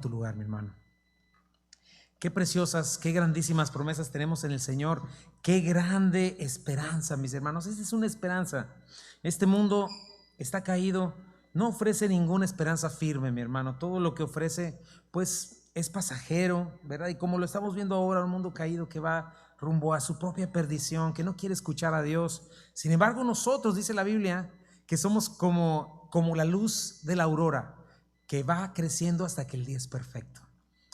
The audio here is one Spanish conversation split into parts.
tu lugar, mi hermano. Qué preciosas, qué grandísimas promesas tenemos en el Señor. Qué grande esperanza, mis hermanos. Esa es una esperanza. Este mundo está caído, no ofrece ninguna esperanza firme, mi hermano. Todo lo que ofrece, pues, es pasajero, ¿verdad? Y como lo estamos viendo ahora, un mundo caído que va rumbo a su propia perdición, que no quiere escuchar a Dios. Sin embargo, nosotros, dice la Biblia, que somos como la luz de la aurora, que va creciendo hasta que el día es perfecto.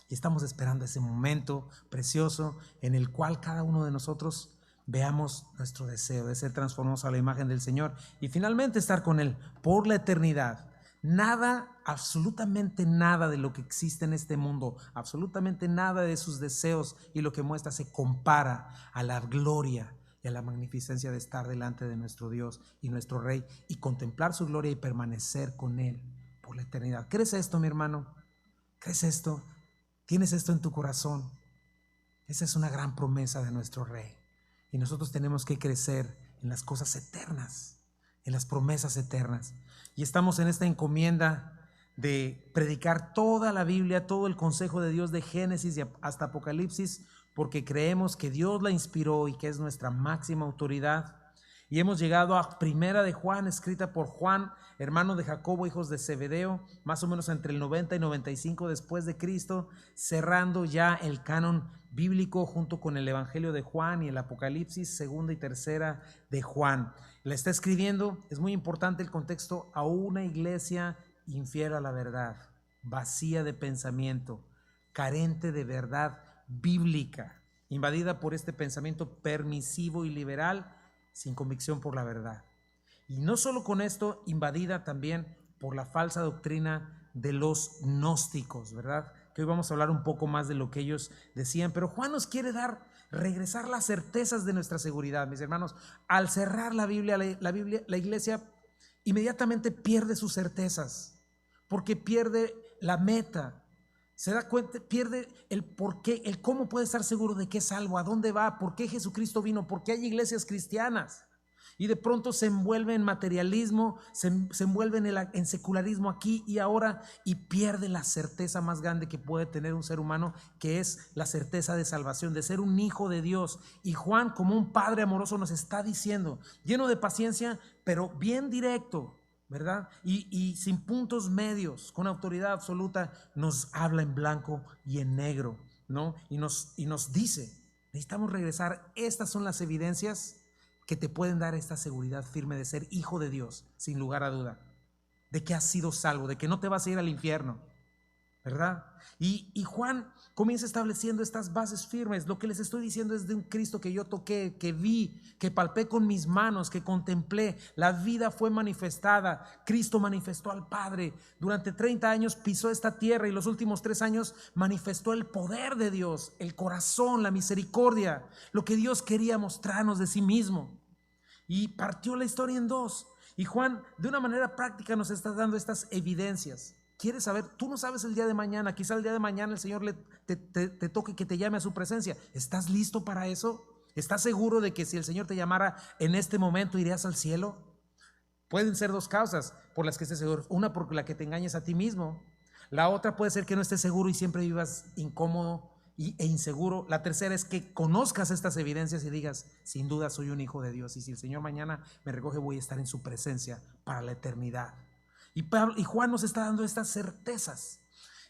Y estamos esperando ese momento precioso en el cual cada uno de nosotros veamos nuestro deseo de ser transformados a la imagen del Señor y finalmente estar con Él por la eternidad. Nada, absolutamente nada de lo que existe en este mundo, absolutamente nada de sus deseos y lo que muestra se compara a la gloria y a la magnificencia de estar delante de nuestro Dios y nuestro Rey y contemplar su gloria y permanecer con Él por la eternidad. ¿Crees esto, mi hermano? ¿Crees esto? ¿Tienes esto en tu corazón? Esa es una gran promesa de nuestro Rey. Y nosotros tenemos que crecer en las cosas eternas, en las promesas eternas. Y estamos en esta encomienda de predicar toda la Biblia, todo el consejo de Dios de Génesis hasta Apocalipsis, porque creemos que Dios la inspiró y que es nuestra máxima autoridad. Y hemos llegado a Primera de Juan, escrita por Juan, hermano de Jacobo, hijos de Zebedeo, más o menos entre el 90 y 95 después de Cristo, cerrando ya el canon bíblico junto con el Evangelio de Juan y el Apocalipsis, segunda y tercera de Juan. La está escribiendo, es muy importante el contexto, a una iglesia infiel a la verdad, vacía de pensamiento, carente de verdad bíblica, invadida por este pensamiento permisivo y liberal, sin convicción por la verdad. Y no solo con esto, invadida también por la falsa doctrina de los gnósticos, ¿verdad? Que hoy vamos a hablar un poco más de lo que ellos decían, pero Juan nos quiere regresar las certezas de nuestra seguridad, mis hermanos. Al cerrar la Biblia, la iglesia inmediatamente pierde sus certezas, porque pierde la meta. Se da cuenta, pierde el por qué, el cómo puede estar seguro de que es salvo, a dónde va, por qué Jesucristo vino, por qué hay iglesias cristianas. Y de pronto se envuelve en materialismo, se envuelve en secularismo aquí y ahora y pierde la certeza más grande que puede tener un ser humano, que es la certeza de salvación, de ser un hijo de Dios. Y Juan, como un padre amoroso, nos está diciendo, lleno de paciencia, pero bien directo, ¿verdad? Y sin puntos medios, con autoridad absoluta, nos habla en blanco y en negro, ¿no? Y nos dice, necesitamos regresar, estas son las evidencias que te pueden dar esta seguridad firme de ser hijo de Dios, sin lugar a duda, de que has sido salvo, de que no te vas a ir al infierno, ¿verdad? Y Juan comienza estableciendo estas bases firmes. Lo que les estoy diciendo es de un Cristo que yo toqué, que vi, que palpé con mis manos, que contemplé. La vida fue manifestada. Cristo manifestó al Padre. Durante 30 años pisó esta tierra y los últimos 3 años manifestó el poder de Dios, el corazón, la misericordia, lo que Dios quería mostrarnos de sí mismo. Y partió la historia en dos. Y Juan, de una manera práctica, nos está dando estas evidencias. ¿Quieres saber? Tú no sabes el día de mañana. Quizá el día de mañana el Señor te toque que te llame a su presencia. ¿Estás listo para eso? ¿Estás seguro de que si el Señor te llamara en este momento irías al cielo? Pueden ser dos causas por las que estés seguro. Una, por la que te engañes a ti mismo. La otra puede ser que no estés seguro y siempre vivas incómodo e inseguro. La tercera es que conozcas estas evidencias y digas, sin duda soy un hijo de Dios, y si el Señor mañana me recoge voy a estar en su presencia para la eternidad. Y Juan nos está dando estas certezas.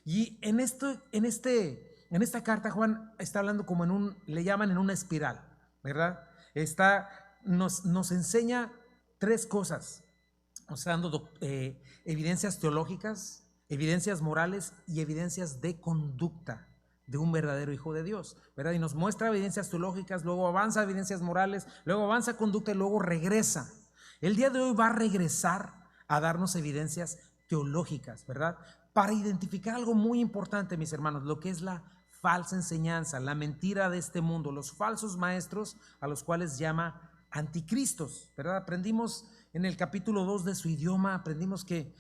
Y en esta carta Juan está hablando como le llaman en una espiral, ¿verdad? Nos enseña 3 cosas. Nos está dando evidencias teológicas, evidencias morales y evidencias de conducta de un verdadero hijo de Dios, ¿verdad? Y nos muestra evidencias teológicas, luego avanza a evidencias morales, luego avanza a conducta y luego regresa. El día de hoy va a regresar a darnos evidencias teológicas, ¿verdad? Para identificar algo muy importante, mis hermanos, lo que es la falsa enseñanza, la mentira de este mundo, los falsos maestros a los cuales llama anticristos, ¿verdad? Aprendimos en el capítulo 2 de su idioma, aprendimos que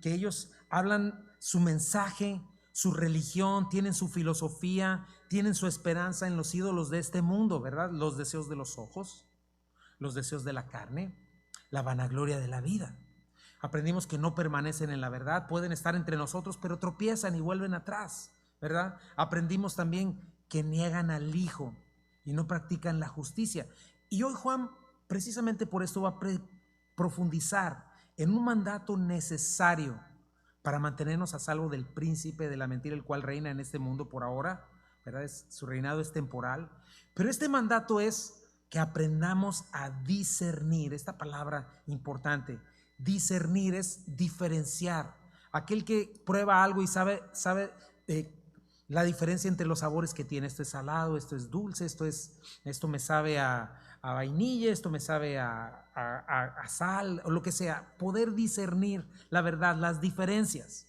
ellos hablan su mensaje, su religión, tienen su filosofía, tienen su esperanza en los ídolos de este mundo, ¿verdad? Los deseos de los ojos, los deseos de la carne, la vanagloria de la vida. Aprendimos que no permanecen en la verdad, pueden estar entre nosotros, pero tropiezan y vuelven atrás, ¿verdad? Aprendimos también que niegan al Hijo y no practican la justicia. Y hoy Juan, precisamente por esto, va a profundizar en un mandato necesario para mantenernos a salvo del príncipe de la mentira, el cual reina en este mundo por ahora, ¿verdad? Su reinado es temporal, pero este mandato es que aprendamos a discernir. Esta palabra importante, discernir, es diferenciar. Aquel que prueba algo y sabe la diferencia entre los sabores que tiene. Esto es salado, esto es dulce, esto me sabe a vainilla, esto me sabe a sal, o lo que sea. Poder discernir la verdad, las diferencias.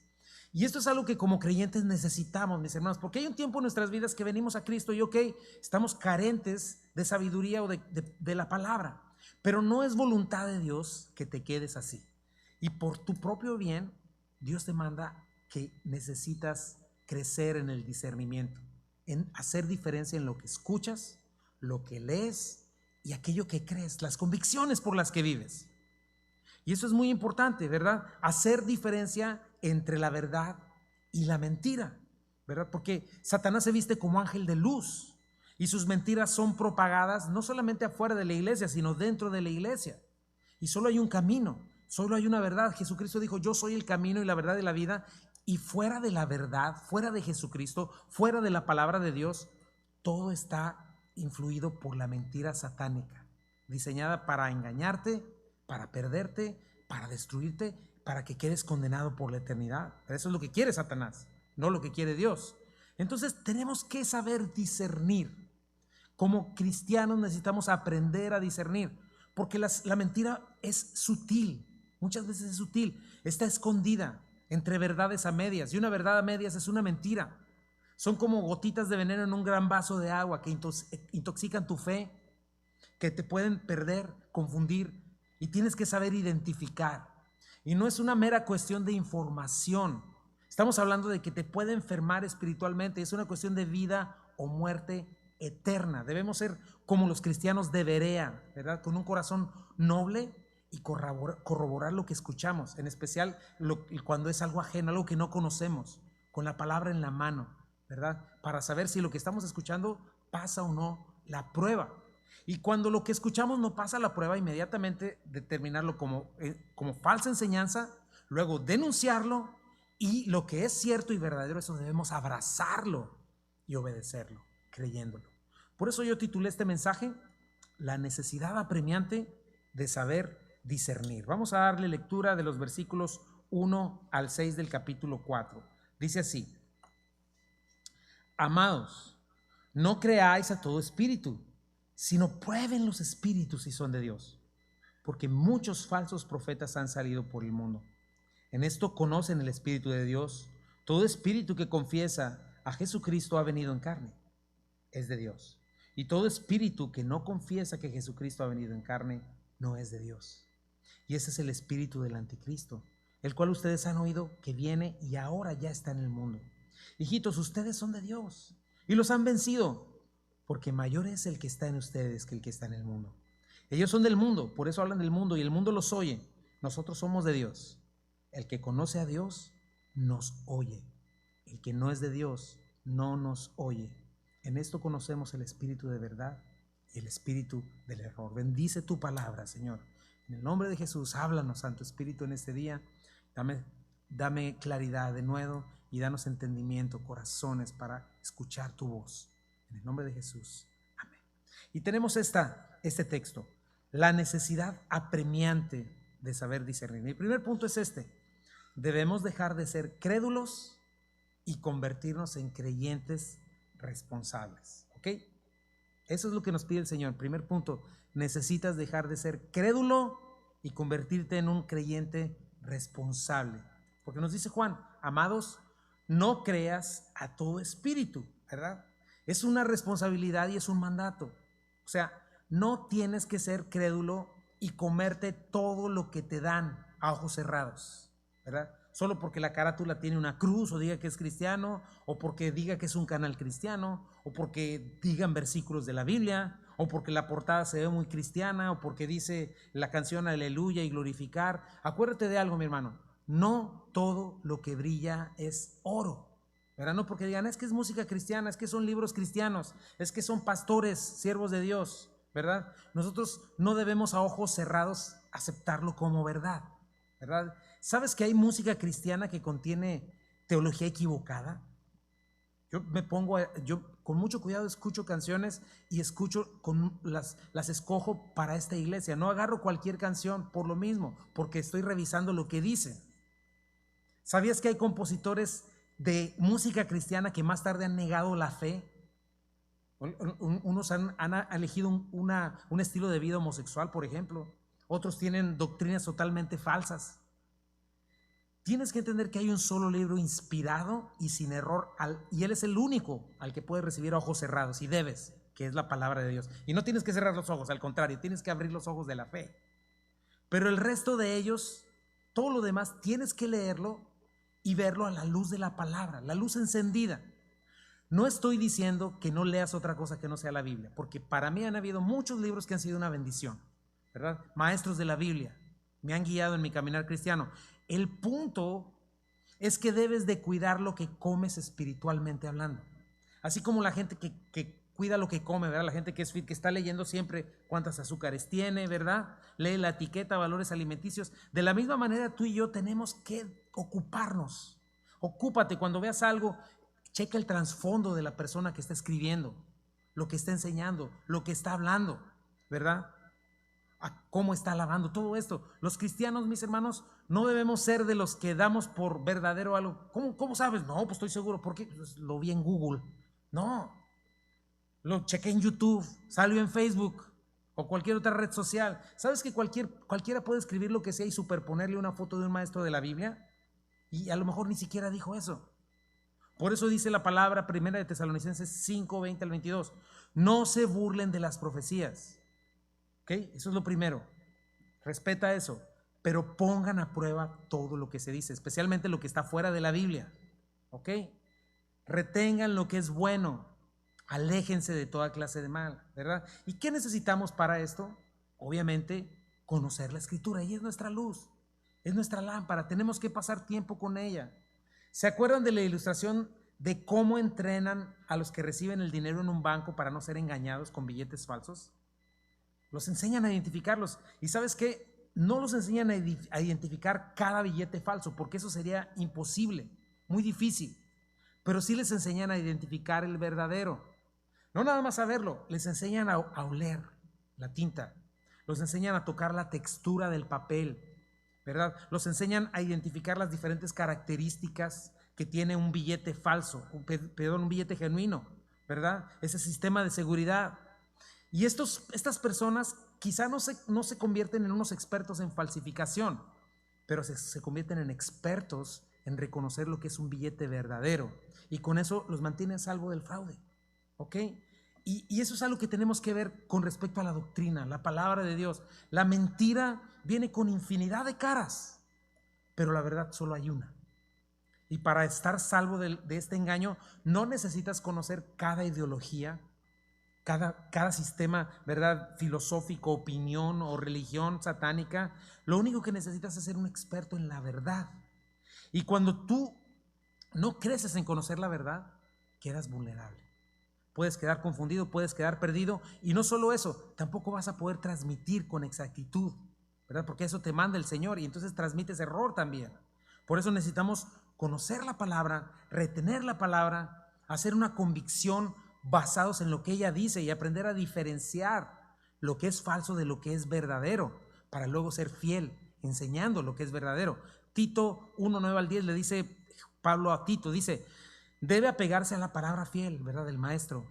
Y esto es algo que como creyentes necesitamos, mis hermanos, porque hay un tiempo en nuestras vidas que venimos a Cristo y estamos carentes de sabiduría o de la palabra, pero no es voluntad de Dios que te quedes así. Y por tu propio bien, Dios te manda que necesitas crecer en el discernimiento, en hacer diferencia en lo que escuchas, lo que lees y aquello que crees, las convicciones por las que vives. Y eso es muy importante, ¿verdad? Hacer diferencia entre la verdad y la mentira, ¿verdad? Porque Satanás se viste como ángel de luz y sus mentiras son propagadas no solamente afuera de la iglesia, sino dentro de la iglesia. Y solo hay un camino, solo hay una verdad. Jesucristo dijo: yo soy el camino y la verdad y la vida. Y fuera de la verdad, fuera de Jesucristo, fuera de la palabra de Dios, todo está influido por la mentira satánica, diseñada para engañarte, para perderte, para destruirte, para que quedes condenado por la eternidad. Eso es lo que quiere Satanás, no lo que quiere Dios. Entonces tenemos que saber discernir. Como cristianos necesitamos aprender a discernir, porque la mentira es sutil, muchas veces es sutil, está escondida entre verdades a medias, y una verdad a medias es una mentira. Son como gotitas de veneno en un gran vaso de agua que intoxican tu fe, que te pueden perder, confundir, y tienes que saber identificar. Y no es una mera cuestión de información, estamos hablando de que te puede enfermar espiritualmente, es una cuestión de vida o muerte eterna. Debemos ser como los cristianos de Berea, ¿verdad? Con un corazón noble y corroborar lo que escuchamos, en especial cuando es algo ajeno, algo que no conocemos, con la palabra en la mano, ¿verdad? Para saber si lo que estamos escuchando pasa o no la prueba. Y cuando lo que escuchamos no pasa la prueba, inmediatamente determinarlo como falsa enseñanza, luego denunciarlo, y lo que es cierto y verdadero, eso debemos abrazarlo y obedecerlo, creyéndolo. Por eso yo titulé este mensaje: la necesidad apremiante de saber discernir. Vamos a darle lectura de los versículos 1 al 6 del capítulo 4. Dice así: amados, no creáis a todo espíritu, sino prueben los espíritus si son de Dios, porque muchos falsos profetas han salido por el mundo. En esto conocen el Espíritu de Dios. Todo espíritu que confiesa a Jesucristo ha venido en carne es de Dios, y todo espíritu que no confiesa que Jesucristo ha venido en carne no es de Dios. Y ese es el espíritu del anticristo, el cual ustedes han oído que viene y ahora ya está en el mundo. Hijitos, ustedes son de Dios y los han vencido, porque mayor es el que está en ustedes que el que está en el mundo. Ellos son del mundo, por eso hablan del mundo y el mundo los oye. Nosotros somos de Dios. El que conoce a Dios nos oye. El que no es de Dios no nos oye. En esto conocemos el espíritu de verdad y el espíritu del error. Bendice tu palabra, Señor. En el nombre de Jesús, háblanos, Santo Espíritu, en este día. Dame claridad de nuevo y danos entendimiento, corazones para escuchar tu voz. En el nombre de Jesús. Amén. Y tenemos este texto: la necesidad apremiante de saber discernir. Mi primer punto es este: debemos dejar de ser crédulos y convertirnos en creyentes responsables. ¿Ok? Eso es lo que nos pide el Señor. Primer punto: necesitas dejar de ser crédulo y convertirte en un creyente responsable. Porque nos dice Juan: amados, no creas a todo espíritu, ¿verdad? Es una responsabilidad y es un mandato. O sea, no tienes que ser crédulo y comerte todo lo que te dan a ojos cerrados, ¿verdad? Solo porque la carátula tiene una cruz o diga que es cristiano, o porque diga que es un canal cristiano, o porque digan versículos de la Biblia, o porque la portada se ve muy cristiana, o porque dice la canción aleluya y glorificar. Acuérdate de algo, mi hermano, no todo lo que brilla es oro, ¿verdad? No porque digan, es que es música cristiana, es que son libros cristianos, es que son pastores, siervos de Dios, ¿verdad? Nosotros no debemos a ojos cerrados aceptarlo como verdad, ¿verdad? ¿Sabes que hay música cristiana que contiene teología equivocada? Yo con mucho cuidado escucho canciones y las escojo para esta iglesia. No agarro cualquier canción por lo mismo, porque estoy revisando lo que dicen. ¿Sabías que hay compositores de música cristiana que más tarde han negado la fe? Unos han elegido un estilo de vida homosexual, por ejemplo. Otros tienen doctrinas totalmente falsas. Tienes que entender que hay un solo libro inspirado y sin error, y Él es el único al que puedes recibir a ojos cerrados, y debes, que es la palabra de Dios. Y no tienes que cerrar los ojos, al contrario, tienes que abrir los ojos de la fe. Pero el resto de ellos, todo lo demás, tienes que leerlo y verlo a la luz de la palabra, la luz encendida. No estoy diciendo que no leas otra cosa que no sea la Biblia, porque para mí han habido muchos libros que han sido una bendición, ¿verdad? Maestros de la Biblia me han guiado en mi caminar cristiano. El punto es que debes de cuidar lo que comes espiritualmente hablando. Así como la gente que cuida lo que come, ¿verdad? La gente que es fit, que está leyendo siempre cuántas azúcares tiene, ¿verdad? Lee la etiqueta, valores alimenticios. De la misma manera, tú y yo tenemos que ocuparnos. Ocúpate cuando veas algo, checa el trasfondo de la persona que está escribiendo, lo que está enseñando, lo que está hablando, ¿verdad? A cómo está alabando, todo esto. Los cristianos, mis hermanos, no debemos ser de los que damos por verdadero algo. ¿Cómo sabes? No, pues estoy seguro. ¿Por qué? Pues lo vi en Google. No, lo chequé en YouTube, salió en Facebook o cualquier otra red social. ¿Sabes que cualquiera puede escribir lo que sea y superponerle una foto de un maestro de la Biblia? Y a lo mejor ni siquiera dijo eso. Por eso dice la palabra primera de Tesalonicenses 5, 20 al 22. No se burlen de las profecías. ¿Ok? Eso es lo primero. Respeta eso. Pero pongan a prueba todo lo que se dice, especialmente lo que está fuera de la Biblia. ¿Ok? Retengan lo que es bueno. Aléjense de toda clase de mal, ¿verdad? ¿Y qué necesitamos para esto? Obviamente, conocer la Escritura. Y es nuestra luz, es nuestra lámpara. Tenemos que pasar tiempo con ella. ¿Se acuerdan de la ilustración de cómo entrenan a los que reciben el dinero en un banco para no ser engañados con billetes falsos? Los enseñan a identificarlos. ¿Y sabes qué? No los enseñan a identificar cada billete falso, porque eso sería imposible, muy difícil. Pero sí les enseñan a identificar el verdadero. No nada más a verlo, les enseñan a oler la tinta, los enseñan a tocar la textura del papel, ¿verdad? Los enseñan a identificar las diferentes características que tiene un billete falso, un billete genuino, ¿verdad? Ese sistema de seguridad. Y estas personas quizá no se convierten en unos expertos en falsificación, pero se convierten en expertos en reconocer lo que es un billete verdadero. Y con eso los mantiene a salvo del fraude. ¿Ok? Y eso es algo que tenemos que ver con respecto a la doctrina, la palabra de Dios. La mentira viene con infinidad de caras, pero la verdad solo hay una. Y para estar salvo de este engaño, no necesitas conocer cada ideología, cada sistema, ¿verdad?, filosófico, opinión o religión satánica. Lo único que necesitas es ser un experto en la verdad. Y cuando tú no creces en conocer la verdad, quedas vulnerable. Puedes quedar confundido, puedes quedar perdido, y no solo eso, tampoco vas a poder transmitir con exactitud, ¿verdad? Porque eso te manda el Señor y entonces transmites error también. Por eso necesitamos conocer la palabra, retener la palabra, hacer una convicción basados en lo que ella dice y aprender a diferenciar lo que es falso de lo que es verdadero, para luego ser fiel enseñando lo que es verdadero. Tito 1, 9 al 10 le dice Pablo a Tito, dice: debe apegarse a la palabra fiel, ¿verdad?, del maestro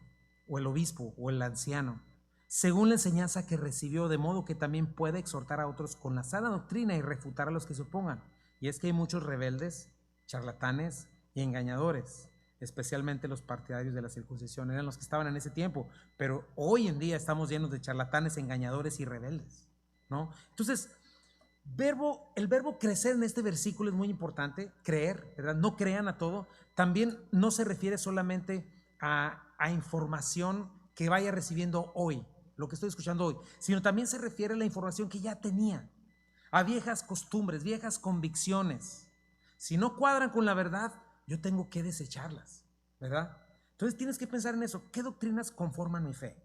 o el obispo o el anciano, según la enseñanza que recibió, de modo que también puede exhortar a otros con la sana doctrina y refutar a los que se opongan. Y es que hay muchos rebeldes, charlatanes y engañadores, especialmente los partidarios de la circuncisión. Eran los que estaban en ese tiempo, pero hoy en día estamos llenos de charlatanes, engañadores y rebeldes, ¿no? Entonces, el verbo crecer en este versículo es muy importante. Creer, ¿verdad? No crean a todo. También no se refiere solamente a información que vaya recibiendo hoy. lo que estoy escuchando hoy, sino también se refiere a la información que ya tenía, a viejas costumbres, viejas convicciones. Si no cuadran con la verdad, yo tengo que desecharlas, ¿verdad? Entonces tienes que pensar en eso. ¿Qué doctrinas conforman mi fe?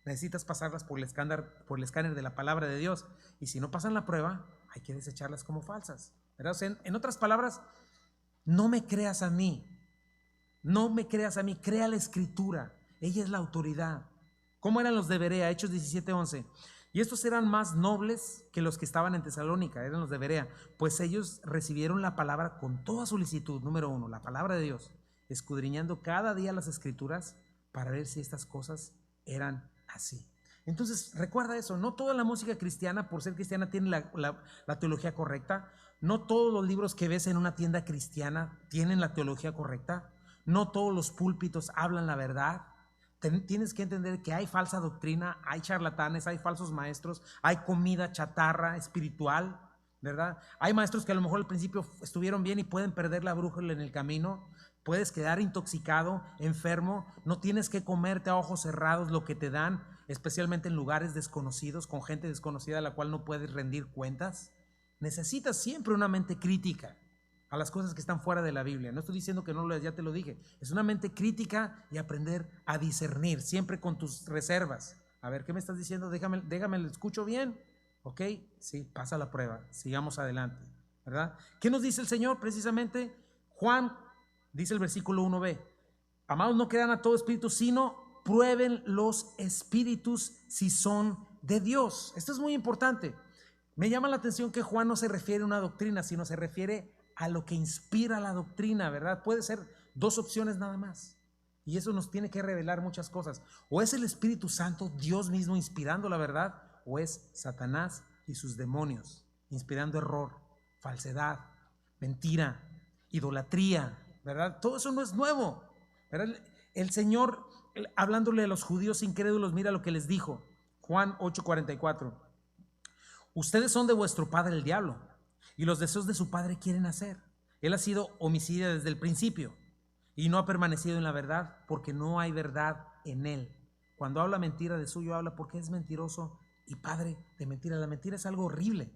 Necesitas pasarlas por el escáner de la palabra de Dios. Y si no pasan la prueba, hay que desecharlas como falsas, ¿verdad? O sea, en otras palabras, no me creas a mí. No me creas a mí, crea la Escritura. Ella es la autoridad. ¿Cómo eran los de Berea? Hechos 17:11. Y estos eran más nobles que los que estaban en Tesalónica, eran los de Berea, pues ellos recibieron la palabra con toda solicitud. Número 1, la palabra de Dios, escudriñando cada día las Escrituras para ver si estas cosas eran así. Entonces recuerda eso, no toda la música cristiana por ser cristiana tiene la teología correcta, no todos los libros que ves en una tienda cristiana tienen la teología correcta, no todos los púlpitos hablan la verdad. Tienes que entender que hay falsa doctrina, hay charlatanes, hay falsos maestros, hay comida chatarra espiritual, ¿verdad? Hay maestros que a lo mejor al principio estuvieron bien y pueden perder la brújula en el camino. Puedes quedar intoxicado, enfermo. No tienes que comerte a ojos cerrados lo que te dan, especialmente en lugares desconocidos, con gente desconocida a la cual no puedes rendir cuentas. Necesitas siempre una mente crítica a las cosas que están fuera de la Biblia. No estoy diciendo que no lo, ya te lo dije. Es una mente crítica y aprender a discernir, siempre con tus reservas. A ver, ¿qué me estás diciendo? Déjame, lo escucho bien. ¿Ok? Sí, pasa la prueba. Sigamos adelante, ¿verdad? ¿Qué nos dice el Señor precisamente? Juan, dice el versículo 1b. Amados, no crean a todo espíritu, sino prueben los espíritus si son de Dios. Esto es muy importante. Me llama la atención que Juan no se refiere a una doctrina, sino se refiere a lo que inspira la doctrina, ¿verdad? Puede ser dos opciones nada más. Y eso nos tiene que revelar muchas cosas. O es el Espíritu Santo, Dios mismo inspirando la verdad, o es Satanás y sus demonios inspirando error, falsedad, mentira, idolatría, ¿verdad? Todo eso no es nuevo, ¿verdad? El Señor, hablándole a los judíos incrédulos, mira lo que les dijo. Juan 8:44. Ustedes son de vuestro padre el diablo, y los deseos de su padre quieren hacer. Él ha sido homicida desde el principio y no ha permanecido en la verdad porque no hay verdad en él. Cuando habla mentira de suyo, habla porque es mentiroso y padre de mentira. La mentira es algo horrible.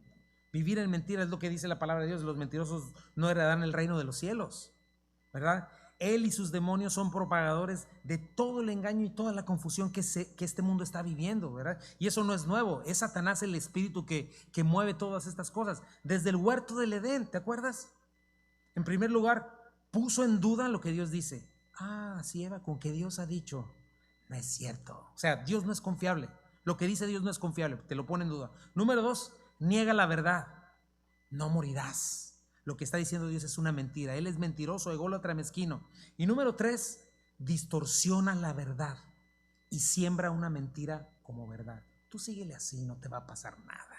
Vivir en mentira es lo que dice la palabra de Dios. Los mentirosos no heredarán el reino de los cielos, ¿verdad? Él y sus demonios son propagadores de todo el engaño y toda la confusión que este mundo está viviendo, ¿verdad? Y eso no es nuevo, es Satanás el espíritu que mueve todas estas cosas. Desde el huerto del Edén, ¿te acuerdas? En primer lugar, puso en duda lo que Dios dice. Ah, sí, Eva, con que Dios ha dicho, no es cierto. O sea, Dios no es confiable. Lo que dice Dios no es confiable, te lo pone en duda. Número 2, niega la verdad. No morirás. Lo que está diciendo Dios es una mentira. Él es mentiroso, ególatra, mezquino. Y número 3, distorsiona la verdad y siembra una mentira como verdad. Tú síguele así, no te va a pasar nada.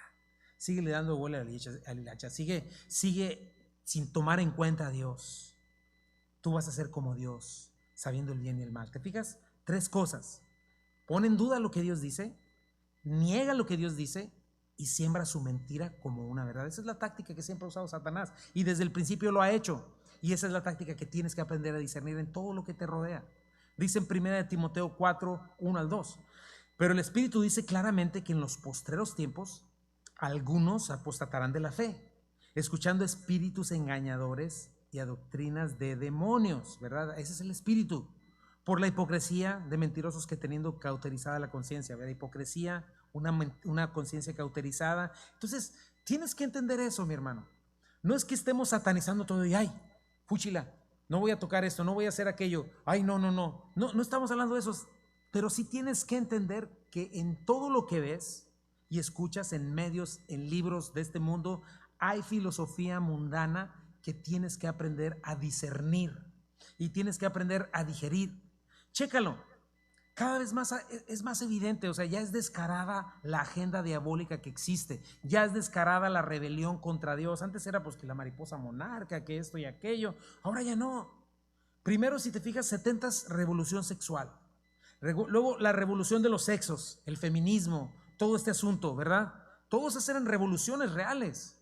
Síguele dando vuelo a la hilacha. Sigue sin tomar en cuenta a Dios. Tú vas a ser como Dios, sabiendo el bien y el mal. ¿Te fijas? 3 cosas. Pone en duda lo que Dios dice, niega lo que Dios dice y siembra su mentira como una verdad. Esa es la táctica que siempre ha usado Satanás y desde el principio lo ha hecho. Y esa es la táctica que tienes que aprender a discernir en todo lo que te rodea. Dice en 1 Timoteo 4, 1 al 2. Pero el Espíritu dice claramente que en los postreros tiempos algunos apostatarán de la fe, escuchando espíritus engañadores y a doctrinas de demonios, ¿verdad? Ese es el espíritu. Por la hipocresía de mentirosos que teniendo cauterizada la conciencia, ¿verdad? Hipocresía, una conciencia cauterizada. Entonces, tienes que entender eso, mi hermano. No es que estemos satanizando todo y ay, fúchila, no voy a tocar esto, no voy a hacer aquello. Ay, no estamos hablando de eso. Pero sí tienes que entender que en todo lo que ves y escuchas en medios, en libros de este mundo, hay filosofía mundana que tienes que aprender a discernir y tienes que aprender a digerir. Chécalo, cada vez más es más evidente, o sea, ya es descarada la agenda diabólica que existe, ya es descarada la rebelión contra Dios. Antes era pues que la mariposa monarca, que esto y aquello, ahora ya no. Primero, si te fijas, 70s revolución sexual, luego la revolución de los sexos, el feminismo, todo este asunto, ¿verdad? Todos esas eran revoluciones reales.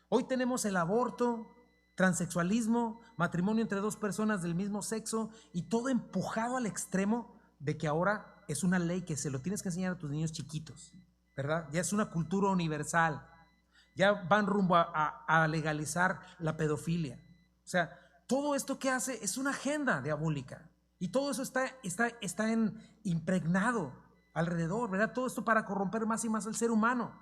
Hoy tenemos el aborto, transexualismo, matrimonio entre 2 personas del mismo sexo y todo empujado al extremo de que ahora es una ley que se lo tienes que enseñar a tus niños chiquitos, ¿verdad? Ya es una cultura universal. Ya van rumbo a legalizar la pedofilia. O sea, todo esto que hace es una agenda diabólica. Y todo eso está impregnado alrededor, ¿verdad? Todo esto para corromper más y más al ser humano,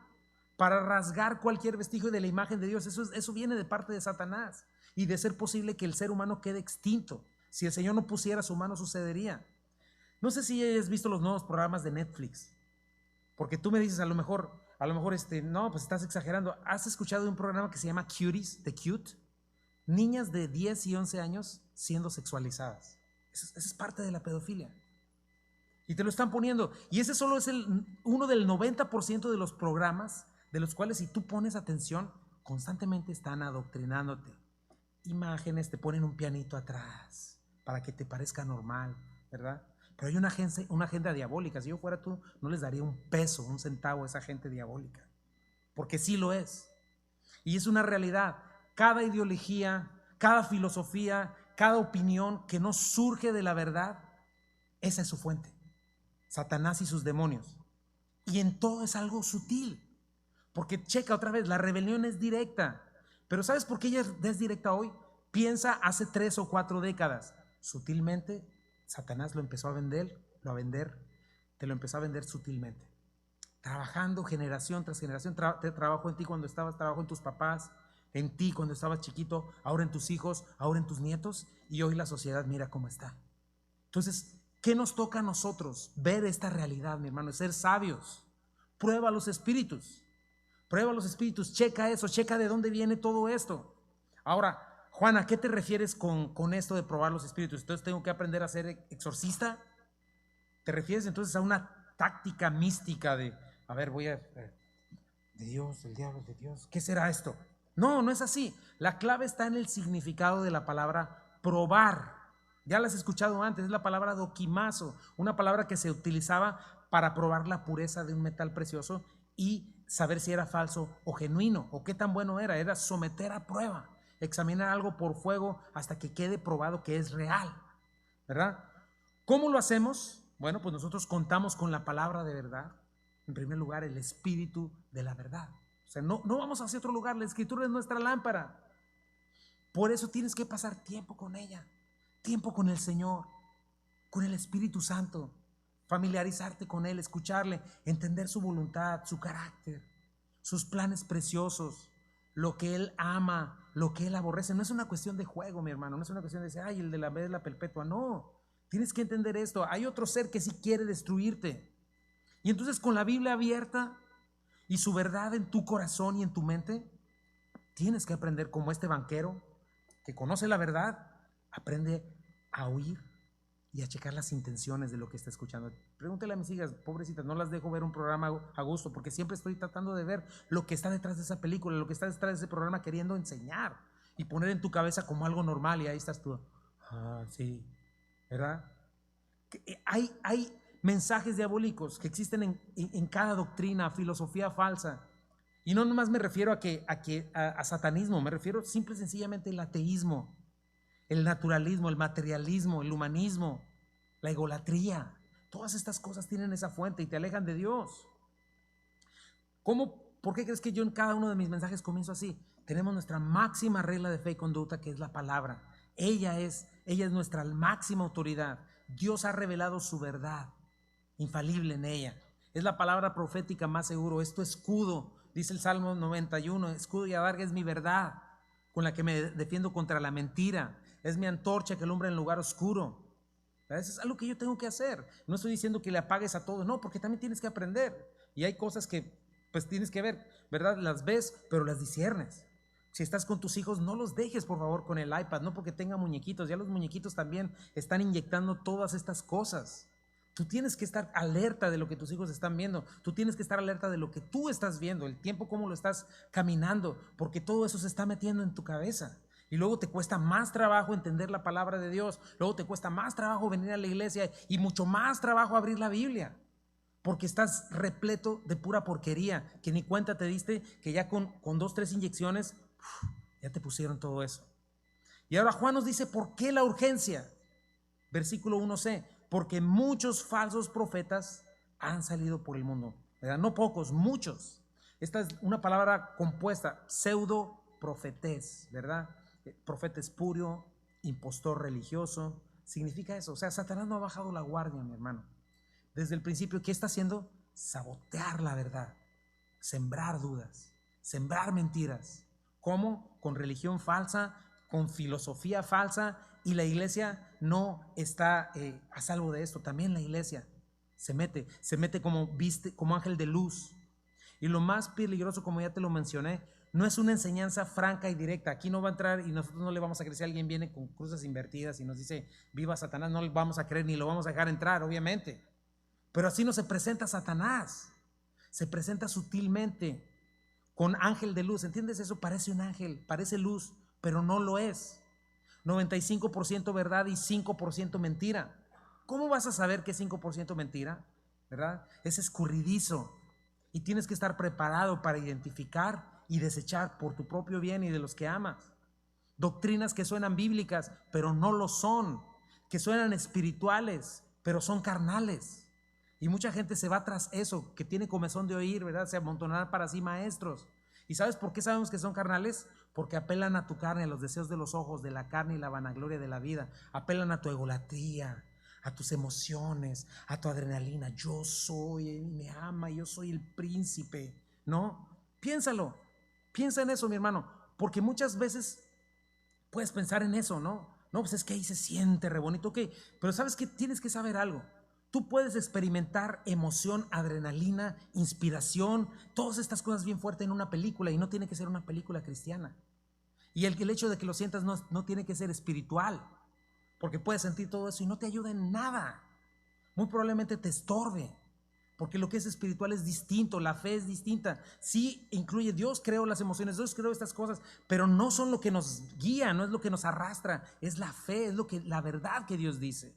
para rasgar cualquier vestigio de la imagen de Dios. Eso viene de parte de Satanás. Y de ser posible que el ser humano quede extinto. Si el Señor no pusiera su mano, sucedería. No sé si hayas visto los nuevos programas de Netflix, porque tú me dices a lo mejor no, pues estás exagerando. ¿Has escuchado de un programa que se llama Cuties, The Cute? Niñas de 10 y 11 años siendo sexualizadas. Esa es parte de la pedofilia. Y te lo están poniendo. Y ese solo es uno del 90% de los programas de los cuales, si tú pones atención, constantemente están adoctrinándote. Imágenes, te ponen un pianito atrás para que te parezca normal, ¿verdad? Pero hay una agenda diabólica. Si yo fuera tú, no les daría un peso, un centavo a esa gente diabólica, porque sí lo es. Y es una realidad. Cada ideología, cada filosofía, cada opinión que no surge de la verdad, esa es su fuente. Satanás y sus demonios. Y en todo es algo sutil. Porque checa otra vez, la rebelión es directa. Pero ¿sabes por qué ella es directa hoy? Piensa hace 3 o 4 décadas. Sutilmente, Satanás lo empezó a vender, te lo empezó a vender sutilmente. Trabajando generación tras generación. Trabajo en ti cuando trabajo en tus papás, en ti cuando estabas chiquito, ahora en tus hijos, ahora en tus nietos, y hoy la sociedad mira cómo está. Entonces, ¿qué nos toca a nosotros? Ver esta realidad, mi hermano, ser sabios. Prueba los espíritus, checa eso, checa de dónde viene todo esto. Ahora, Juan, ¿a qué te refieres con esto de probar los espíritus? Entonces, ¿tengo que aprender a ser exorcista? ¿Te refieres entonces a una táctica mística de, a ver, de Dios, del diablo, de Dios? ¿Qué será esto? No, no es así. La clave está en el significado de la palabra probar. Ya la has escuchado antes, es la palabra doquimazo, una palabra que se utilizaba para probar la pureza de un metal precioso y saber si era falso o genuino, o qué tan bueno era someter a prueba, examinar algo por fuego hasta que quede probado que es real, ¿verdad? ¿Cómo lo hacemos? Bueno, pues nosotros contamos con la palabra de verdad, en primer lugar el espíritu de la verdad. O sea, no vamos hacia otro lugar, la escritura es nuestra lámpara. Por eso tienes que pasar tiempo con ella, tiempo con el Señor, con el Espíritu Santo, familiarizarte con Él, escucharle, entender su voluntad, su carácter, sus planes preciosos, lo que Él ama, lo que Él aborrece. No es una cuestión de juego, mi hermano, no es una cuestión de decir, ay, el de la vez la perpetua, no. Tienes que entender esto, hay otro ser que sí quiere destruirte. Y entonces con la Biblia abierta y su verdad en tu corazón y en tu mente, tienes que aprender como este banquero que conoce la verdad, aprende a oír y a checar las intenciones de lo que está escuchando. Pregúntale a mis hijas, pobrecitas, no las dejo ver un programa a gusto porque siempre estoy tratando de ver lo que está detrás de esa película, lo que está detrás de ese programa, queriendo enseñar y poner en tu cabeza como algo normal, y ahí estás tú, sí, ¿verdad? Hay mensajes diabólicos que existen en cada doctrina, filosofía falsa. Y no nomás me refiero a satanismo, me refiero simple y sencillamente al ateísmo, el naturalismo, el materialismo, el humanismo, la egolatría. Todas estas cosas tienen esa fuente y te alejan de Dios. ¿Por qué crees que yo en cada uno de mis mensajes comienzo así? Tenemos nuestra máxima regla de fe y conducta, que es la palabra. Ella es nuestra máxima autoridad. Dios ha revelado su verdad infalible en ella. Es la palabra profética más seguro, es tu escudo. Dice el Salmo 91, escudo y adarga es mi verdad, con la que me defiendo contra la mentira. Es mi antorcha que alumbra en el lugar oscuro. Eso es algo que yo tengo que hacer. No estoy diciendo que le apagues a todo, no, porque también tienes que aprender. Y hay cosas que pues tienes que ver, ¿verdad? Las ves, pero las disciernes. Si estás con tus hijos, no los dejes por favor con el iPad, no porque tenga muñequitos. Ya los muñequitos también están inyectando todas estas cosas. Tú tienes que estar alerta de lo que tus hijos están viendo. Tú tienes que estar alerta de lo que tú estás viendo, el tiempo, cómo lo estás caminando, porque todo eso se está metiendo en tu cabeza. Y luego te cuesta más trabajo entender la palabra de Dios. Luego te cuesta más trabajo venir a la iglesia y mucho más trabajo abrir la Biblia, porque estás repleto de pura porquería, que ni cuenta te diste, que ya con 2, 3 inyecciones, ya te pusieron todo eso. Y ahora Juan nos dice, ¿por qué la urgencia? Versículo 1c, porque muchos falsos profetas han salido por el mundo, ¿verdad? No pocos, muchos. Esta es una palabra compuesta, pseudo profetés, ¿verdad? Profeta espurio, impostor religioso, significa eso. O sea, Satanás no ha bajado la guardia, mi hermano. Desde el principio, ¿qué está haciendo? Sabotear la verdad, sembrar dudas, sembrar mentiras. ¿Cómo? Con religión falsa, con filosofía falsa, y la iglesia no está a salvo de esto. También la iglesia se mete como ángel de luz. Y lo más peligroso, como ya te lo mencioné, no es una enseñanza franca y directa. Aquí no va a entrar y nosotros no le vamos a creer. Si alguien viene con cruces invertidas y nos dice viva Satanás, no le vamos a creer ni lo vamos a dejar entrar, obviamente. Pero así no se presenta Satanás. Se presenta sutilmente con ángel de luz. ¿Entiendes eso? Parece un ángel, parece luz, pero no lo es. 95% verdad y 5% mentira. ¿Cómo vas a saber que es 5% mentira? ¿Verdad? Es escurridizo y tienes que estar preparado para identificar y desechar por tu propio bien y de los que amas. Doctrinas que suenan bíblicas, pero no lo son, que suenan espirituales, pero son carnales. Y mucha gente se va tras eso, que tiene comezón de oír, ¿verdad? Se amontonarán para sí maestros. ¿Y sabes por qué sabemos que son carnales? Porque apelan a tu carne, a los deseos de los ojos, de la carne y la vanagloria de la vida. Apelan a tu egolatría, a tus emociones, a tu adrenalina. Yo soy, Él me ama, yo soy el príncipe. ¿No? Piénsalo, piensa en eso, mi hermano, porque muchas veces puedes pensar en eso, ¿no? No, pues es que ahí se siente re bonito, ok, pero sabes que tienes que saber algo. Tú puedes experimentar emoción, adrenalina, inspiración, todas estas cosas bien fuertes en una película, y no tiene que ser una película cristiana. Y el hecho de que lo sientas no tiene que ser espiritual, porque puedes sentir todo eso y no te ayuda en nada. Muy probablemente te estorbe, porque lo que es espiritual es distinto, la fe es distinta. Sí incluye, Dios creó las emociones, Dios creó estas cosas, pero no son lo que nos guía, no es lo que nos arrastra, es la fe, es la verdad que Dios dice.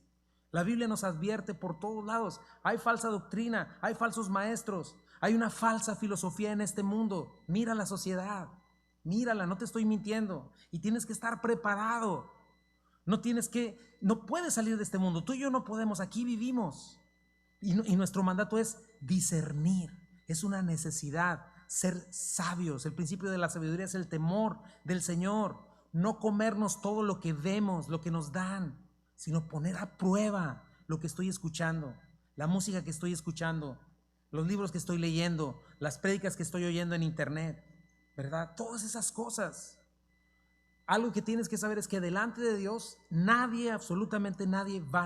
La Biblia nos advierte por todos lados. Hay falsa doctrina, hay falsos maestros, hay una falsa filosofía en este mundo. Mira la sociedad, mírala, no te estoy mintiendo. Y tienes que estar preparado. No puedes salir de este mundo. Tú y yo no podemos, aquí vivimos. Y nuestro mandato es discernir. Es una necesidad, ser sabios. El principio de la sabiduría es el temor del Señor. No comernos todo lo que vemos, lo que nos dan, sino poner a prueba lo que estoy escuchando, la música que estoy escuchando, los libros que estoy leyendo, las prédicas que estoy oyendo en internet, ¿verdad? Todas esas cosas. Algo que tienes que saber es que delante de Dios nadie, absolutamente nadie va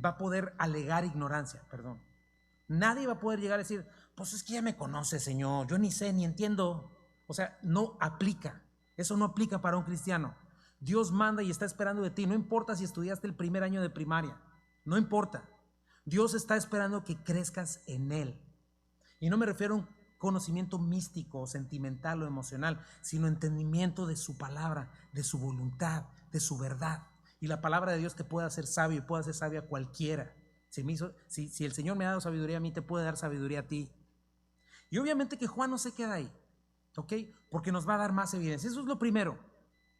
a poder alegar ignorancia, perdón. Nadie va a poder llegar a decir, pues es que ya me conoce, Señor, yo ni sé, ni entiendo. O sea, no aplica. Eso no aplica para un cristiano. Dios manda y está esperando de ti. No importa si estudiaste el primer año de primaria. No importa. Dios está esperando que crezcas en Él. Y no me refiero a un conocimiento místico, sentimental o emocional, sino entendimiento de su palabra, de su voluntad, de su verdad. Y la palabra de Dios te puede hacer sabio y puede hacer sabio a cualquiera. Si el Señor me ha dado sabiduría a mí, te puede dar sabiduría a ti. Y obviamente que Juan no se queda ahí, ¿ok? Porque nos va a dar más evidencia. Eso es lo primero.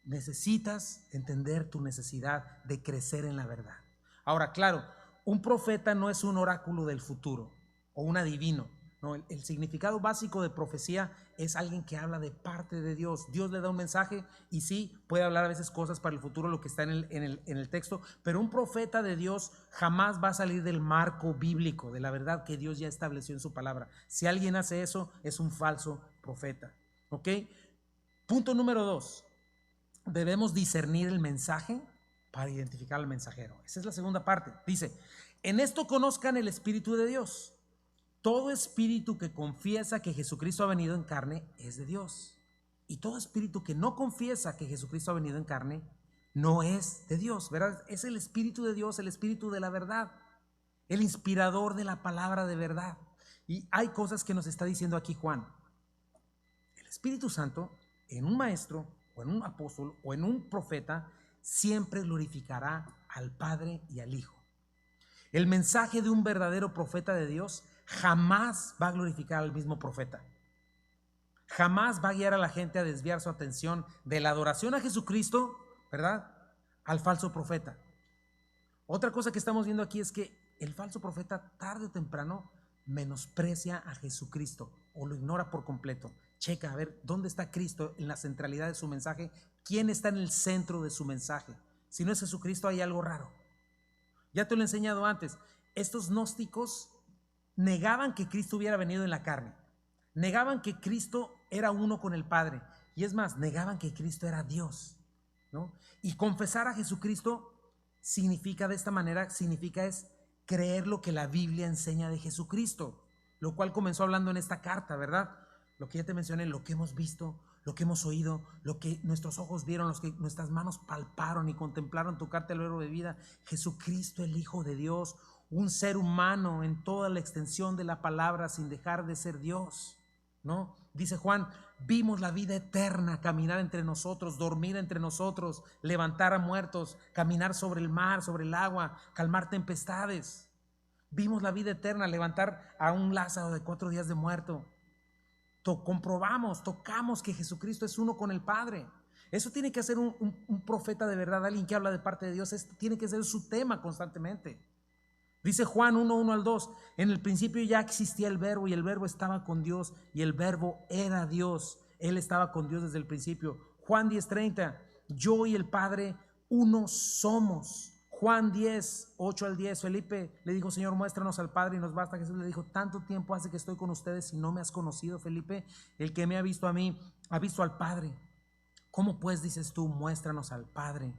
Necesitas entender tu necesidad de crecer en la verdad. Ahora, claro, un profeta no es un oráculo del futuro o un adivino. No, el significado básico de profecía es alguien que habla de parte de Dios. Dios le da un mensaje y sí, puede hablar a veces cosas para el futuro, lo que está en el texto, pero un profeta de Dios jamás va a salir del marco bíblico, de la verdad que Dios ya estableció en su palabra. Si alguien hace eso, es un falso profeta. ¿Ok? Punto número 2. Debemos discernir el mensaje para identificar al mensajero. Esa es la segunda parte. Dice, en esto conozcan el Espíritu de Dios. Todo espíritu que confiesa que Jesucristo ha venido en carne es de Dios. Y todo espíritu que no confiesa que Jesucristo ha venido en carne no es de Dios, ¿verdad? Es el Espíritu de Dios, el Espíritu de la verdad, el inspirador de la palabra de verdad. Y hay cosas que nos está diciendo aquí Juan. El Espíritu Santo en un maestro o en un apóstol o en un profeta siempre glorificará al Padre y al Hijo. El mensaje de un verdadero profeta de Dios jamás va a glorificar al mismo profeta. Jamás va a guiar a la gente a desviar su atención de la adoración a Jesucristo, ¿verdad?, al falso profeta. Otra cosa que estamos viendo aquí es que el falso profeta tarde o temprano menosprecia a Jesucristo o lo ignora por completo. Checa a ver dónde está Cristo en la centralidad de su mensaje, quién está en el centro de su mensaje. Si no es Jesucristo, hay algo raro. Ya te lo he enseñado antes. Estos gnósticos negaban que Cristo hubiera venido en la carne, negaban que Cristo era uno con el Padre, y es más, negaban que Cristo era Dios, ¿no? Y confesar a Jesucristo significa de esta manera, significa es creer lo que la Biblia enseña de Jesucristo, lo cual comenzó hablando en esta carta, ¿verdad? Lo que ya te mencioné, lo que hemos visto, lo que hemos oído, lo que nuestros ojos vieron, lo que nuestras manos palparon y contemplaron, tocarte el verbo de vida. Jesucristo, el Hijo de Dios, un ser humano en toda la extensión de la palabra sin dejar de ser Dios, ¿no? Dice Juan, vimos la vida eterna caminar entre nosotros, dormir entre nosotros, levantar a muertos, caminar sobre el mar, sobre el agua, calmar tempestades. Vimos la vida eterna, levantar a un Lázaro de 4 días de muerto. Comprobamos, tocamos que Jesucristo es uno con el Padre. Eso tiene que ser un profeta de verdad, alguien que habla de parte de Dios. Tiene que ser su tema constantemente. Dice Juan 1:1 al 2, en el principio ya existía el verbo y el verbo estaba con Dios y el verbo era Dios. Él estaba con Dios desde el principio. Juan 10:30, yo y el Padre uno somos. Juan 10:8 al 10, Felipe le dijo, Señor, muéstranos al Padre y nos basta. Jesús le dijo, tanto tiempo hace que estoy con ustedes y no me has conocido, Felipe. El que me ha visto a mí, ha visto al Padre. ¿Cómo pues dices tú, muéstranos al Padre?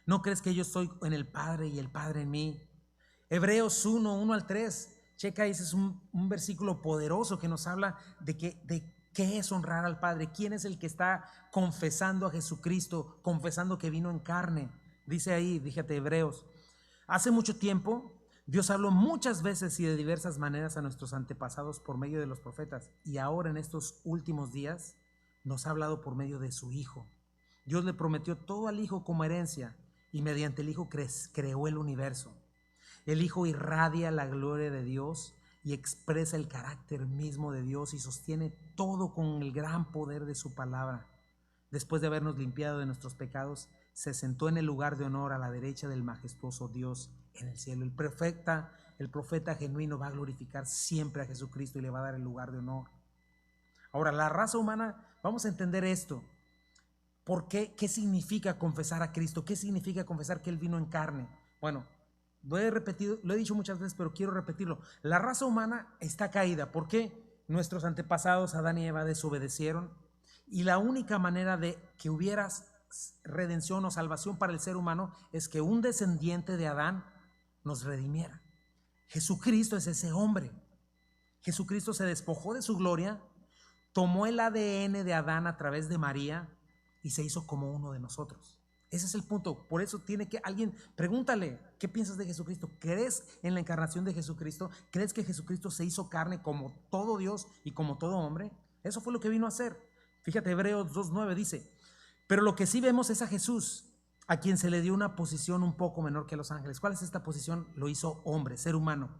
¿No crees que yo estoy en el Padre y el Padre en mí? Hebreos 1:1 al 3, checa, ese es un versículo poderoso que nos habla de qué es honrar al Padre. ¿Quién es el que está confesando a Jesucristo, confesando que vino en carne? Dice ahí, fíjate, Hebreos, hace mucho tiempo Dios habló muchas veces y de diversas maneras a nuestros antepasados por medio de los profetas, y ahora en estos últimos días nos ha hablado por medio de su Hijo. Dios le prometió todo al Hijo como herencia y mediante el Hijo creó el universo. El Hijo irradia la gloria de Dios y expresa el carácter mismo de Dios y sostiene todo con el gran poder de su palabra. Después de habernos limpiado de nuestros pecados, se sentó en el lugar de honor a la derecha del majestuoso Dios en el cielo. El profeta genuino va a glorificar siempre a Jesucristo y le va a dar el lugar de honor. Ahora, la raza humana, vamos a entender esto. ¿Por qué? ¿Qué significa confesar a Cristo? ¿Qué significa confesar que Él vino en carne? Bueno, lo he dicho muchas veces, pero quiero repetirlo. La raza humana está caída. ¿Por qué? Nuestros antepasados, Adán y Eva, desobedecieron. Y la única manera de que hubiera redención o salvación para el ser humano es que un descendiente de Adán nos redimiera. Jesucristo es ese hombre. Jesucristo se despojó de su gloria, tomó el ADN de Adán a través de María y se hizo como uno de nosotros. Ese es el punto. Por eso tiene que alguien, pregúntale, ¿qué piensas de Jesucristo? ¿Crees en la encarnación de Jesucristo? ¿Crees que Jesucristo se hizo carne como todo Dios y como todo hombre? Eso fue lo que vino a hacer. Fíjate, Hebreos 2:9 dice, pero lo que sí vemos es a Jesús, a quien se le dio una posición un poco menor que a los ángeles. ¿Cuál es esta posición? Lo hizo hombre, ser humano.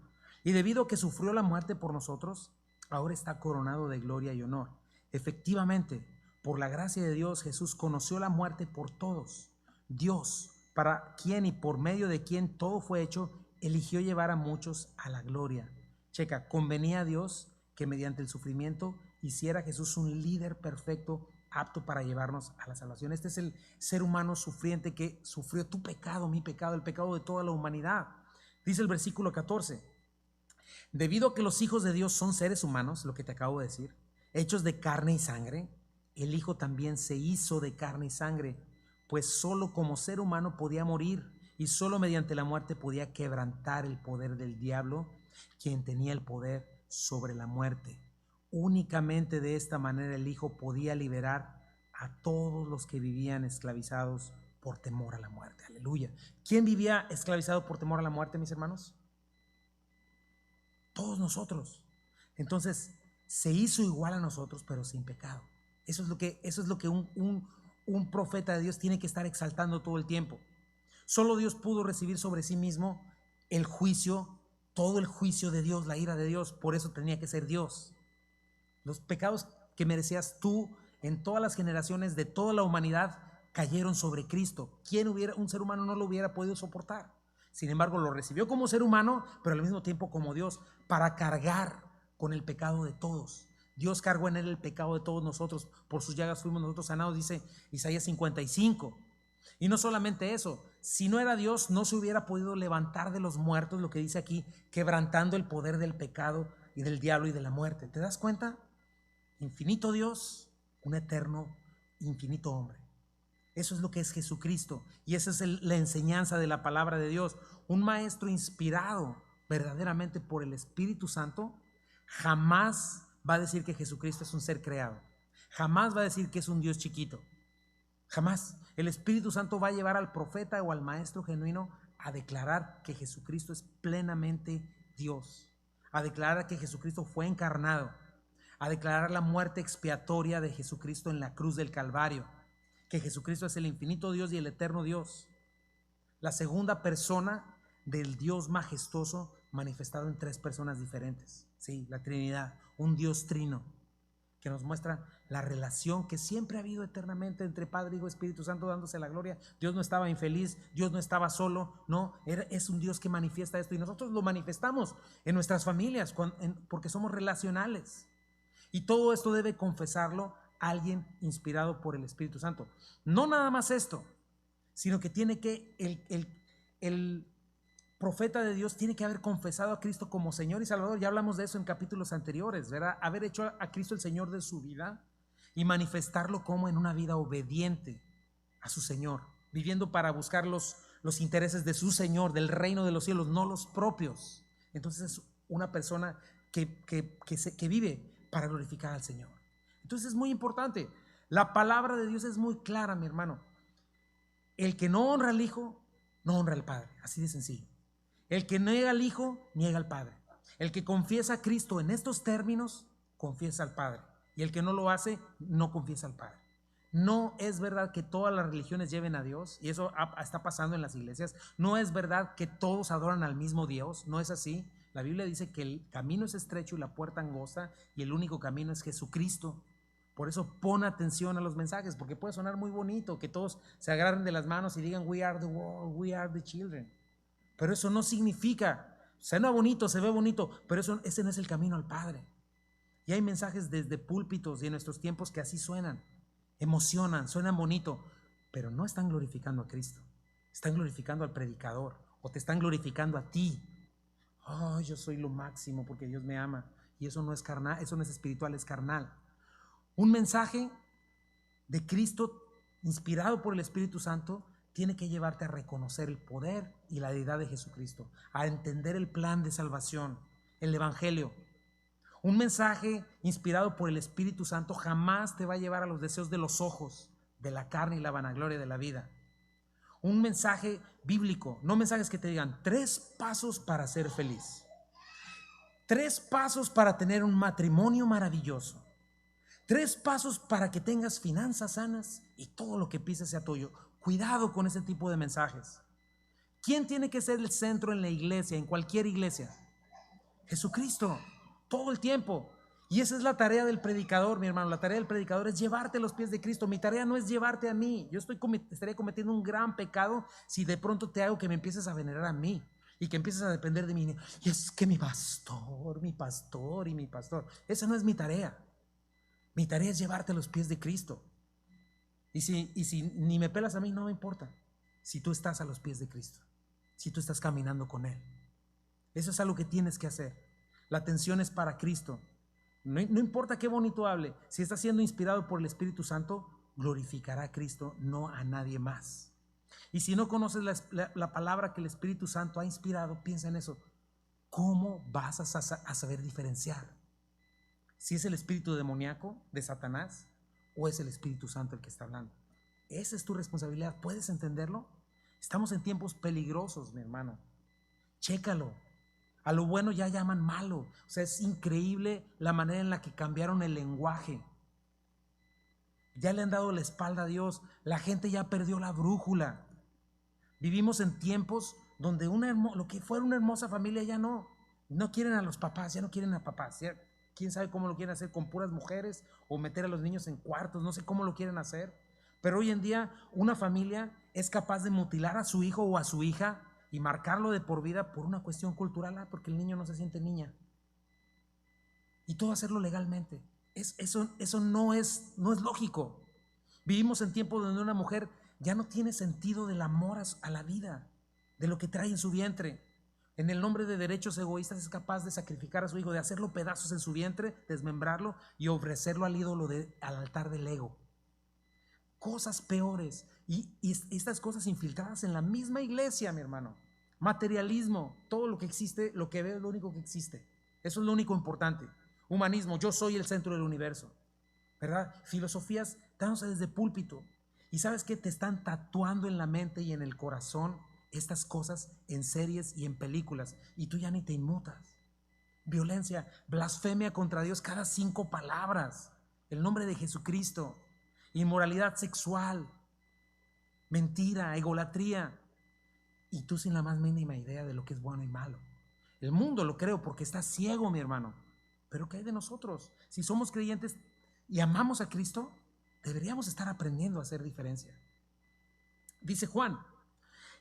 Y debido a que sufrió la muerte por nosotros, ahora está coronado de gloria y honor. Efectivamente, por la gracia de Dios, Jesús conoció la muerte por todos. Dios, para quien y por medio de quien todo fue hecho, eligió llevar a muchos a la gloria. Checa, convenía a Dios que mediante el sufrimiento hiciera a Jesús un líder perfecto, apto para llevarnos a la salvación. Este es el ser humano sufriente que sufrió tu pecado, mi pecado, el pecado de toda la humanidad. Dice el versículo 14, debido a que los hijos de Dios son seres humanos, lo que te acabo de decir, hechos de carne y sangre, el Hijo también se hizo de carne y sangre, pues solo como ser humano podía morir y solo mediante la muerte podía quebrantar el poder del diablo, quien tenía el poder sobre la muerte. Únicamente de esta manera el Hijo podía liberar a todos los que vivían esclavizados por temor a la muerte. Aleluya. ¿Quién vivía esclavizado por temor a la muerte, mis hermanos? Todos nosotros. Entonces se hizo igual a nosotros, pero sin pecado. Eso es lo que un profeta de Dios tiene que estar exaltando todo el tiempo. Solo Dios pudo recibir sobre sí mismo el juicio, todo el juicio de Dios, la ira de Dios. Por eso tenía que ser Dios. Los pecados que merecías tú en todas las generaciones de toda la humanidad cayeron sobre Cristo. Un ser humano no lo hubiera podido soportar. Sin embargo, lo recibió como ser humano, pero al mismo tiempo como Dios, para cargar con el pecado de todos. Dios cargó en él el pecado de todos nosotros. Por sus llagas fuimos nosotros sanados, dice Isaías 55. Y no solamente eso, si no era Dios, no se hubiera podido levantar de los muertos, lo que dice aquí, quebrantando el poder del pecado y del diablo y de la muerte. ¿Te das cuenta? Infinito Dios, un eterno, infinito hombre. Eso es lo que es Jesucristo, y esa es la enseñanza de la palabra de Dios. Un maestro inspirado verdaderamente por el Espíritu Santo jamás va a decir que Jesucristo es un ser creado, jamás va a decir que es un Dios chiquito, jamás. El Espíritu Santo va a llevar al profeta o al maestro genuino a declarar que Jesucristo es plenamente Dios, a declarar que Jesucristo fue encarnado, a declarar la muerte expiatoria de Jesucristo en la cruz del Calvario, que Jesucristo es el infinito Dios y el eterno Dios, la segunda persona del Dios majestuoso manifestado en tres personas diferentes. Sí, la Trinidad, un Dios trino que nos muestra la relación que siempre ha habido eternamente entre Padre, Hijo y Espíritu Santo, dándose la gloria. Dios no estaba infeliz, Dios no estaba solo, no, es un Dios que manifiesta esto, y nosotros lo manifestamos en nuestras familias porque somos relacionales, y todo esto debe confesarlo alguien inspirado por el Espíritu Santo. No nada más esto, sino que tiene que el profeta de Dios tiene que haber confesado a Cristo como Señor y Salvador. Ya hablamos de eso en capítulos anteriores, ¿verdad? Haber hecho a Cristo el Señor de su vida y manifestarlo como en una vida obediente a su Señor, viviendo para buscar los intereses de su Señor, del reino de los cielos, no los propios. Entonces es una persona que vive para glorificar al Señor. Entonces es muy importante. La palabra de Dios es muy clara, mi hermano. El que no honra al Hijo, no honra al Padre. Así de sencillo. El que niega al Hijo, niega al Padre. El que confiesa a Cristo en estos términos, confiesa al Padre. Y el que no lo hace, no confiesa al Padre. No es verdad que todas las religiones lleven a Dios, y eso está pasando en las iglesias. No es verdad que todos adoran al mismo Dios, no es así. La Biblia dice que el camino es estrecho y la puerta angosta, y el único camino es Jesucristo. Por eso pon atención a los mensajes, porque puede sonar muy bonito que todos se agarren de las manos y digan we are the world, we are the children. Pero eso no significa, suena bonito, se ve bonito, pero ese no es el camino al Padre. Y hay mensajes desde púlpitos y en nuestros tiempos que así suenan, emocionan, suenan bonito, pero no están glorificando a Cristo. Están glorificando al predicador, o te están glorificando a ti. Oh, yo soy lo máximo porque Dios me ama. Y eso no es carnal, eso no es espiritual, es carnal. Un mensaje de Cristo inspirado por el Espíritu Santo tiene que llevarte a reconocer el poder y la deidad de Jesucristo, a entender el plan de salvación, el Evangelio. Un mensaje inspirado por el Espíritu Santo jamás te va a llevar a los deseos de los ojos, de la carne y la vanagloria de la vida. Un mensaje bíblico, no mensajes que te digan 3 pasos para ser feliz, 3 pasos para tener un matrimonio maravilloso, 3 pasos para que tengas finanzas sanas y todo lo que pises sea tuyo. Cuidado con ese tipo de mensajes. ¿Quién tiene que ser el centro en la iglesia, en cualquier iglesia? Jesucristo, todo el tiempo. Y esa es la tarea del predicador, mi hermano. La tarea del predicador es llevarte a los pies de Cristo. Mi tarea no es llevarte a mí. Yo estaría cometiendo un gran pecado si de pronto te hago que me empieces a venerar a mí y que empieces a depender de mí. Y es que mi pastor. Esa no es mi tarea. Mi tarea es llevarte a los pies de Cristo. Y si ni me pelas a mí, no me importa. Si tú estás a los pies de Cristo, si tú estás caminando con Él, eso es algo que tienes que hacer. La atención es para Cristo. No importa qué bonito hable, si está siendo inspirado por el Espíritu Santo, glorificará a Cristo, no a nadie más. Y si no conoces la palabra que el Espíritu Santo ha inspirado, piensa en eso. ¿Cómo vas a saber diferenciar si es el espíritu demoníaco de Satanás o es el Espíritu Santo el que está hablando? Esa es tu responsabilidad. ¿Puedes entenderlo? Estamos en tiempos peligrosos, mi hermano. Chécalo. A lo bueno ya llaman malo. O sea, es increíble la manera en la que cambiaron el lenguaje. Ya le han dado la espalda a Dios. La gente ya perdió la brújula. Vivimos en tiempos donde lo que fuera una hermosa familia ya no quieren a los papás, ya no quieren a papás. Ya, quién sabe cómo lo quieren hacer, con puras mujeres o meter a los niños en cuartos, no sé cómo lo quieren hacer. Pero hoy en día una familia es capaz de mutilar a su hijo o a su hija y marcarlo de por vida por una cuestión cultural, porque el niño no se siente niña. Y todo hacerlo legalmente. Eso no es lógico. Vivimos en tiempos donde una mujer ya no tiene sentido del amor a la vida, de lo que trae en su vientre. En el nombre de derechos egoístas es capaz de sacrificar a su hijo, de hacerlo pedazos en su vientre, desmembrarlo y ofrecerlo al ídolo, al altar del ego. Cosas peores. Y estas cosas infiltradas en la misma iglesia, mi hermano. Materialismo, todo lo que existe, lo que veo es lo único que existe. Eso es lo único importante. Humanismo, yo soy el centro del universo, ¿verdad? Filosofías dándose desde púlpito. Y ¿sabes qué? Te están tatuando en la mente y en el corazón estas cosas en series y en películas, y tú ya ni te inmutas. Violencia, blasfemia contra Dios cada 5 palabras, el nombre de Jesucristo, inmoralidad sexual, mentira, egolatría, y tú sin la más mínima idea de lo que es bueno y malo. El mundo lo creo porque está ciego, mi hermano. Pero ¿qué hay de nosotros? Si somos creyentes y amamos a Cristo, deberíamos estar aprendiendo a hacer diferencia. Dice Juan,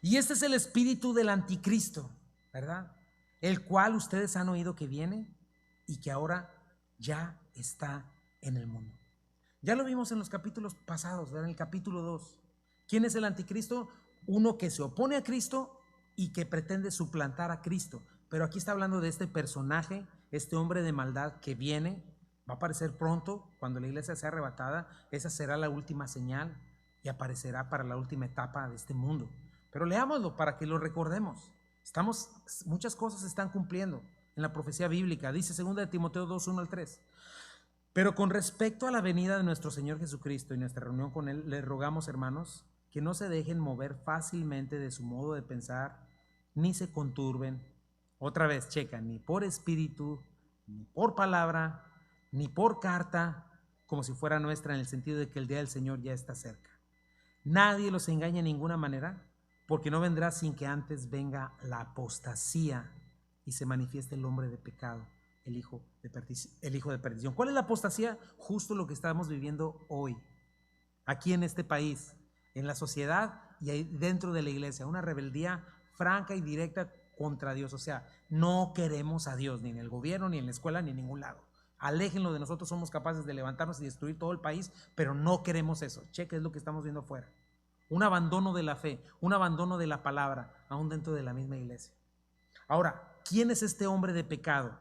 y este es el espíritu del anticristo, ¿verdad? El cual ustedes han oído que viene y que ahora ya está en el mundo. Ya lo vimos en los capítulos pasados, ¿verdad? En el capítulo 2. ¿Quién es el anticristo? Uno que se opone a Cristo y que pretende suplantar a Cristo. Pero aquí está hablando de este personaje, este hombre de maldad que viene, va a aparecer pronto, cuando la iglesia sea arrebatada. Esa será la última señal y aparecerá para la última etapa de este mundo. Pero leámoslo para que lo recordemos. Muchas cosas se están cumpliendo en la profecía bíblica. Dice 2 de Timoteo 2, 1 al 3. Pero con respecto a la venida de nuestro Señor Jesucristo y nuestra reunión con Él, les rogamos, hermanos, que no se dejen mover fácilmente de su modo de pensar, ni se conturben. Otra vez, checa, ni por espíritu, ni por palabra, ni por carta, como si fuera nuestra, en el sentido de que el día del Señor ya está cerca. Nadie los engañe de ninguna manera, porque no vendrá sin que antes venga la apostasía y se manifieste el hombre de pecado, el hijo de perdición. ¿Cuál es la apostasía? Justo lo que estamos viviendo hoy, aquí en este país, en la sociedad y ahí dentro de la iglesia. Una rebeldía franca y directa contra Dios. O sea, no queremos a Dios, ni en el gobierno, ni en la escuela, ni en ningún lado. Aléjenlo de nosotros, somos capaces de levantarnos y destruir todo el país, pero no queremos eso. Cheque, es lo que estamos viendo afuera. Un abandono de la fe, un abandono de la palabra, aún dentro de la misma iglesia. Ahora, ¿quién es este hombre de pecado?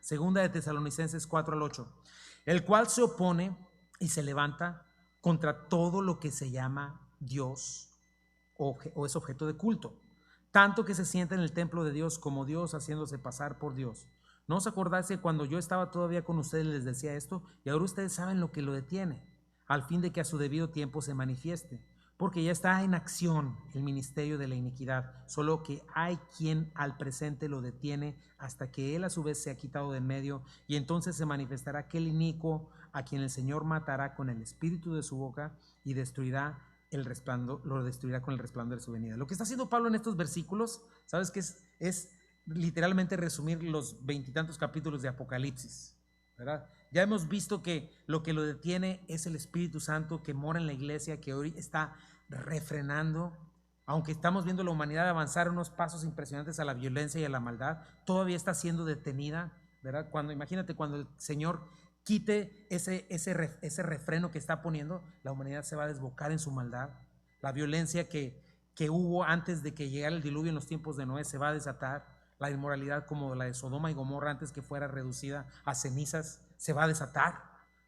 2 de Tesalonicenses 4 al 8. El cual se opone y se levanta contra todo lo que se llama Dios o es objeto de culto, tanto que se sienta en el templo de Dios como Dios, haciéndose pasar por Dios. ¿No os acordáis que cuando yo estaba todavía con ustedes les decía esto? Y ahora ustedes saben lo que lo detiene, al fin de que a su debido tiempo se manifieste. Porque ya está en acción el ministerio de la iniquidad, solo que hay quien al presente lo detiene hasta que él a su vez se ha quitado de en medio, y entonces se manifestará aquel inicuo a quien el Señor matará con el espíritu de su boca y destruirá lo destruirá con el resplandor de su venida. Lo que está haciendo Pablo en estos versículos, ¿sabes qué es literalmente resumir los 20 y tantos capítulos de Apocalipsis, ¿verdad? Ya hemos visto que lo detiene es el Espíritu Santo que mora en la iglesia, que hoy está refrenando. Aunque estamos viendo la humanidad avanzar unos pasos impresionantes a la violencia y a la maldad, todavía está siendo detenida, ¿verdad? Imagínate cuando el Señor quite ese refreno que está poniendo, la humanidad se va a desbocar en su maldad. La violencia que hubo antes de que llegara el diluvio en los tiempos de Noé se va a desatar. La inmoralidad como la de Sodoma y Gomorra antes que fuera reducida a cenizas se va a desatar,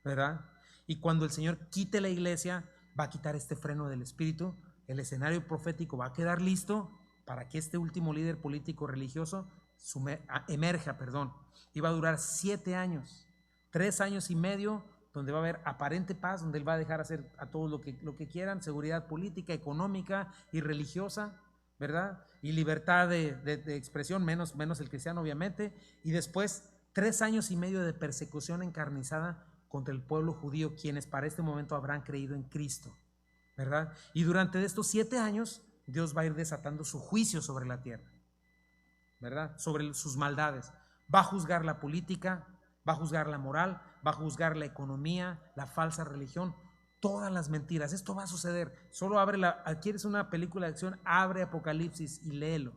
¿verdad? Y cuando el Señor quite la iglesia, va a quitar este freno del espíritu. El escenario profético va a quedar listo para que este último líder político religioso emerja, y va a durar 7 años, 3 años y medio, donde va a haber aparente paz, donde él va a dejar hacer a todos lo que quieran, seguridad política, económica y religiosa, ¿verdad? Y libertad de expresión, menos el cristiano obviamente, y después 3 años y medio de persecución encarnizada contra el pueblo judío, quienes para este momento habrán creído en Cristo, ¿verdad? Y durante estos 7 años Dios va a ir desatando su juicio sobre la tierra, ¿verdad? Sobre sus maldades. Va a juzgar la política, va a juzgar la moral, va a juzgar la economía, la falsa religión, todas las mentiras. Esto va a suceder. Solo ¿quieres una película de acción? Abre Apocalipsis y léelo.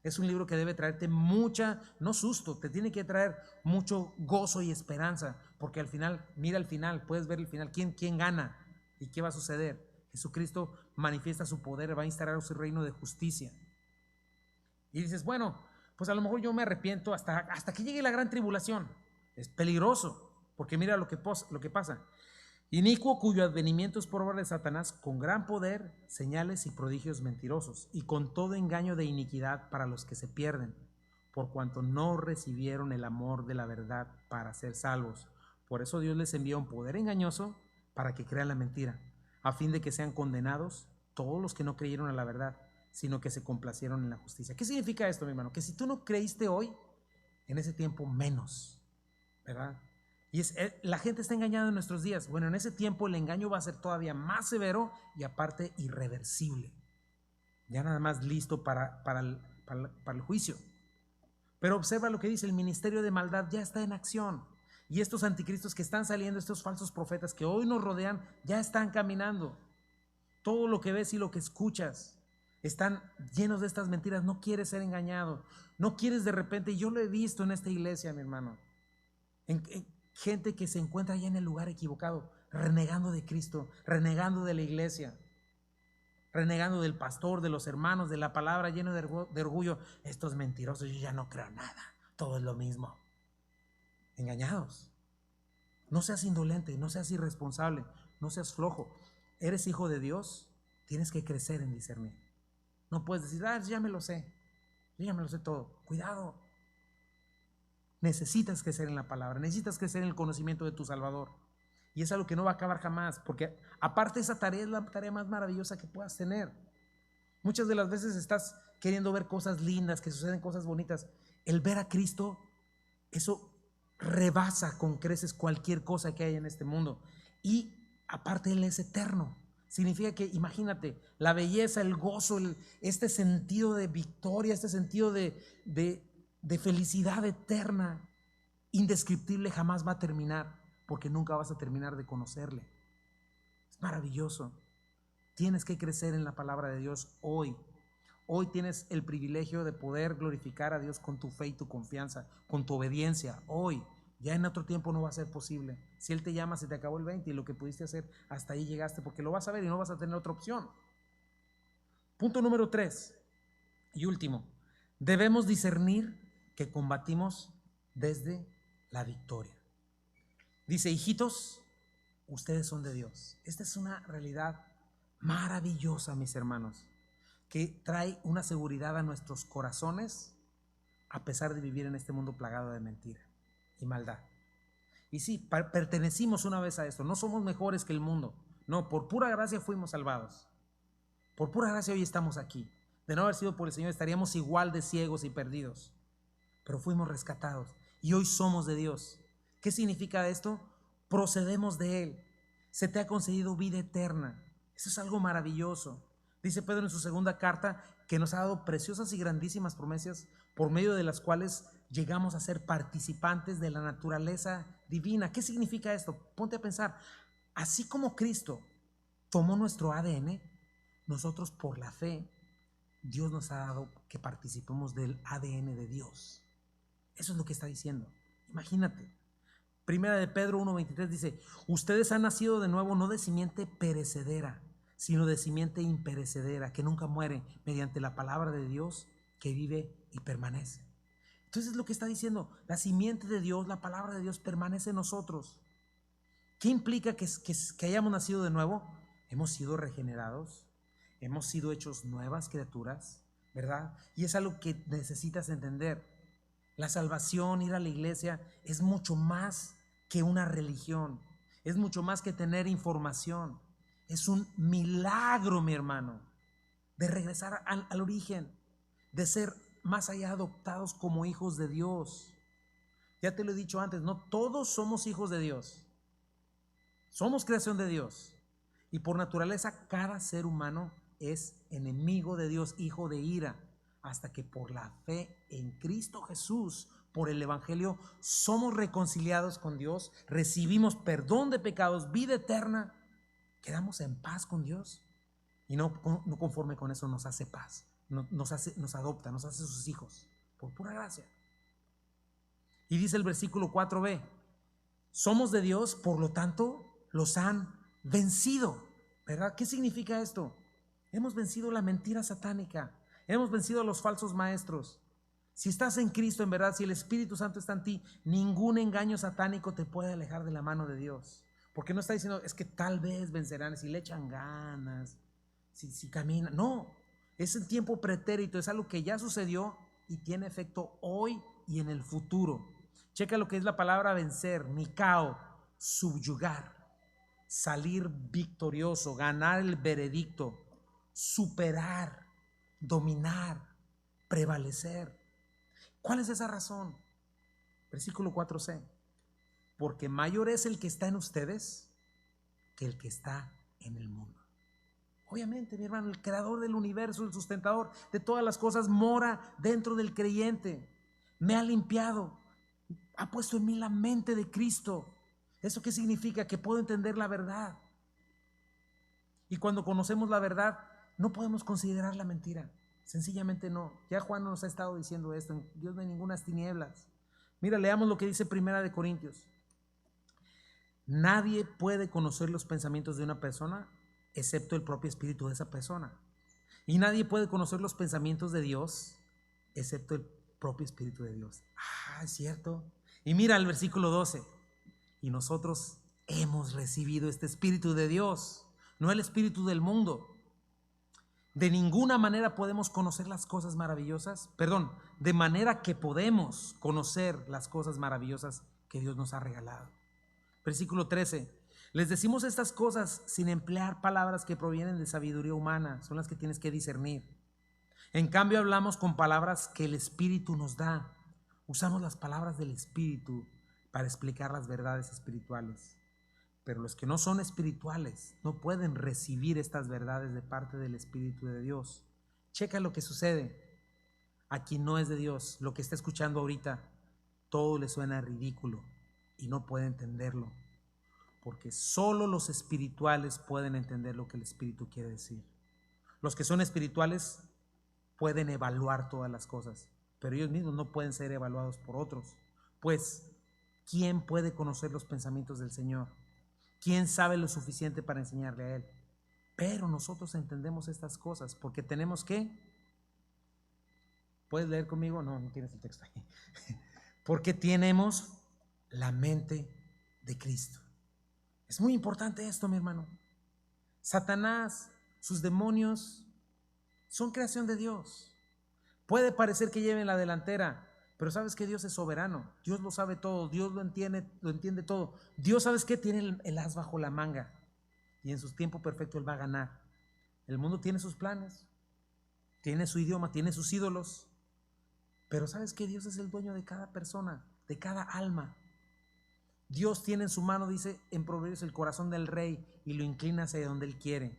Es un libro que debe traerte mucha, no susto, te tiene que traer mucho gozo y esperanza, porque al final, mira al final, puedes ver el final, quién gana y qué va a suceder. Jesucristo manifiesta su poder, va a instaurar su reino de justicia. Y dices, bueno, pues a lo mejor yo me arrepiento hasta que llegue la gran tribulación. Es peligroso, porque mira lo que pasa. Inicuo, cuyo advenimiento es por obra de Satanás, con gran poder, señales y prodigios mentirosos, y con todo engaño de iniquidad para los que se pierden, por cuanto no recibieron el amor de la verdad para ser salvos. Por eso Dios les envía un poder engañoso para que crean la mentira, a fin de que sean condenados todos los que no creyeron a la verdad, sino que se complacieron en la justicia. ¿Qué significa esto, mi hermano? Que si tú no creíste hoy, en ese tiempo menos, ¿verdad? Y la gente está engañada en nuestros días. Bueno, en ese tiempo el engaño va a ser todavía más severo y aparte irreversible. Ya nada más listo para el juicio. Pero observa lo que dice, el ministerio de maldad ya está en acción. Y estos anticristos que están saliendo, estos falsos profetas que hoy nos rodean, ya están caminando. Todo lo que ves y lo que escuchas están llenos de estas mentiras. No quieres ser engañado. No quieres de repente, yo lo he visto en esta iglesia, mi hermano. Gente que se encuentra ya en el lugar equivocado, renegando de Cristo, renegando de la iglesia, renegando del pastor, de los hermanos, de la palabra, lleno de orgullo. Estos mentirosos, yo ya no creo nada, todo es lo mismo. Engañados. No seas indolente, no seas irresponsable, no seas flojo. Eres hijo de Dios, tienes que crecer en discernir. No puedes decir, ya me lo sé, yo ya me lo sé todo. Cuidado. Necesitas crecer en la palabra, necesitas crecer en el conocimiento de tu Salvador. Y es algo que no va a acabar jamás, porque aparte esa tarea es la tarea más maravillosa que puedas tener. Muchas de las veces estás queriendo ver cosas lindas, que suceden cosas bonitas. El ver a Cristo, eso rebasa con creces cualquier cosa que hay en este mundo. Y aparte Él es eterno. Significa que, imagínate, la belleza, el gozo, este sentido de victoria, este sentido de felicidad eterna, indescriptible, jamás va a terminar, porque nunca vas a terminar de conocerle. Es maravilloso. Tienes que crecer en la palabra de Dios hoy. Hoy tienes el privilegio de poder glorificar a Dios con tu fe y tu confianza, con tu obediencia. Hoy, ya en otro tiempo no va a ser posible. Si Él te llama, se te acabó el 20 y lo que pudiste hacer, hasta ahí llegaste, porque lo vas a ver y no vas a tener otra opción. Punto número 3 y último. Debemos discernir que combatimos desde la victoria. Dice, hijitos, ustedes son de Dios. Esta es una realidad maravillosa, mis hermanos, que trae una seguridad a nuestros corazones a pesar de vivir en este mundo plagado de mentira y maldad. Y sí, pertenecimos una vez a esto. No somos mejores que el mundo. No, por pura gracia fuimos salvados. Por pura gracia hoy estamos aquí. De no haber sido por el Señor estaríamos igual de ciegos y perdidos. Pero fuimos rescatados y hoy somos de Dios. ¿Qué significa esto? Procedemos de Él. Se te ha concedido vida eterna. Eso es algo maravilloso. Dice Pedro en su segunda carta que nos ha dado preciosas y grandísimas promesas por medio de las cuales llegamos a ser participantes de la naturaleza divina. ¿Qué significa esto? Ponte a pensar. Así como Cristo tomó nuestro ADN, nosotros por la fe, Dios nos ha dado que participemos del ADN de Dios. Eso es lo que está diciendo. Imagínate. Primera de Pedro 1:23 dice, ustedes han nacido de nuevo no de simiente perecedera, sino de simiente imperecedera, que nunca muere, mediante la palabra de Dios que vive y permanece. Entonces es lo que está diciendo, la simiente de Dios, la palabra de Dios permanece en nosotros. ¿Qué implica que hayamos nacido de nuevo? Hemos sido regenerados, hemos sido hechos nuevas criaturas, ¿verdad? Y es algo que necesitas entender. La salvación, ir a la iglesia, es mucho más que una religión, es mucho más que tener información. Es un milagro, mi hermano, de regresar al origen, de ser más allá adoptados como hijos de Dios. Ya te lo he dicho antes, no todos somos hijos de Dios. Somos creación de Dios. Y por naturaleza cada ser humano es enemigo de Dios, hijo de ira, hasta que por la fe en Cristo Jesús, por el Evangelio, somos reconciliados con Dios, recibimos perdón de pecados, vida eterna, quedamos en paz con Dios y no conforme con eso nos hace paz. nos adopta, nos hace sus hijos, por pura gracia. Y dice el versículo 4b, somos de Dios, por lo tanto, los han vencido, ¿verdad? ¿Qué significa esto? Hemos vencido la mentira satánica, hemos vencido a los falsos maestros. Si estás en Cristo, en verdad, si el Espíritu Santo está en ti, ningún engaño satánico te puede alejar de la mano de Dios. Porque no está diciendo, es que tal vez vencerán, si le echan ganas, si caminan. No, es el tiempo pretérito, es algo que ya sucedió y tiene efecto hoy y en el futuro. Checa lo que es la palabra vencer, nikao, subyugar, salir victorioso, ganar el veredicto, superar, dominar, prevalecer. ¿Cuál es esa razón? Versículo 4c, porque mayor es el que está en ustedes que el que está en el mundo. Obviamente, mi hermano, el creador del universo, el sustentador de todas las cosas, mora dentro del creyente. Me ha limpiado, ha puesto en mí la mente de Cristo. ¿Eso qué significa? Que puedo entender la verdad. Y cuando conocemos la verdad, no podemos considerar la mentira. Sencillamente no. Ya Juan nos ha estado diciendo esto. En Dios no hay ninguna tinieblas. Mira, leamos lo que dice Primera de Corintios. Nadie puede conocer los pensamientos de una persona excepto el propio espíritu de esa persona. Y nadie puede conocer los pensamientos de Dios excepto el propio espíritu de Dios. Es cierto. Y mira el versículo 12. Y nosotros hemos recibido este espíritu de Dios, no el espíritu del mundo. De ninguna manera podemos conocer las cosas maravillosas, de manera que podemos conocer las cosas maravillosas que Dios nos ha regalado. Versículo 13, les decimos estas cosas sin emplear palabras que provienen de sabiduría humana, son las que tienes que discernir. En cambio hablamos con palabras que el Espíritu nos da, usamos las palabras del Espíritu para explicar las verdades espirituales. Pero los que no son espirituales no pueden recibir estas verdades de parte del Espíritu de Dios. Checa lo que sucede. A quien no es de Dios, lo que está escuchando ahorita, todo le suena ridículo y no puede entenderlo. Porque solo los espirituales pueden entender lo que el Espíritu quiere decir. Los que son espirituales pueden evaluar todas las cosas, pero ellos mismos no pueden ser evaluados por otros. Pues, ¿quién puede conocer los pensamientos del Señor? ¿Quién sabe lo suficiente para enseñarle a Él? Pero nosotros entendemos estas cosas porque tenemos que... ¿Puedes leer conmigo? No tienes el texto ahí. Porque tenemos la mente de Cristo. Es muy importante esto, mi hermano. Satanás, sus demonios, son creación de Dios. Puede parecer que lleven la delantera, pero sabes que Dios es soberano. Dios lo sabe todo, Dios lo entiende todo. Dios, ¿sabes qué? Tiene el as bajo la manga y en su tiempo perfecto Él va a ganar. El mundo tiene sus planes, tiene su idioma, tiene sus ídolos, pero ¿sabes qué? Dios es el dueño de cada persona, de cada alma. Dios tiene en su mano, dice en Proverbios, el corazón del rey y lo inclina hacia donde Él quiere.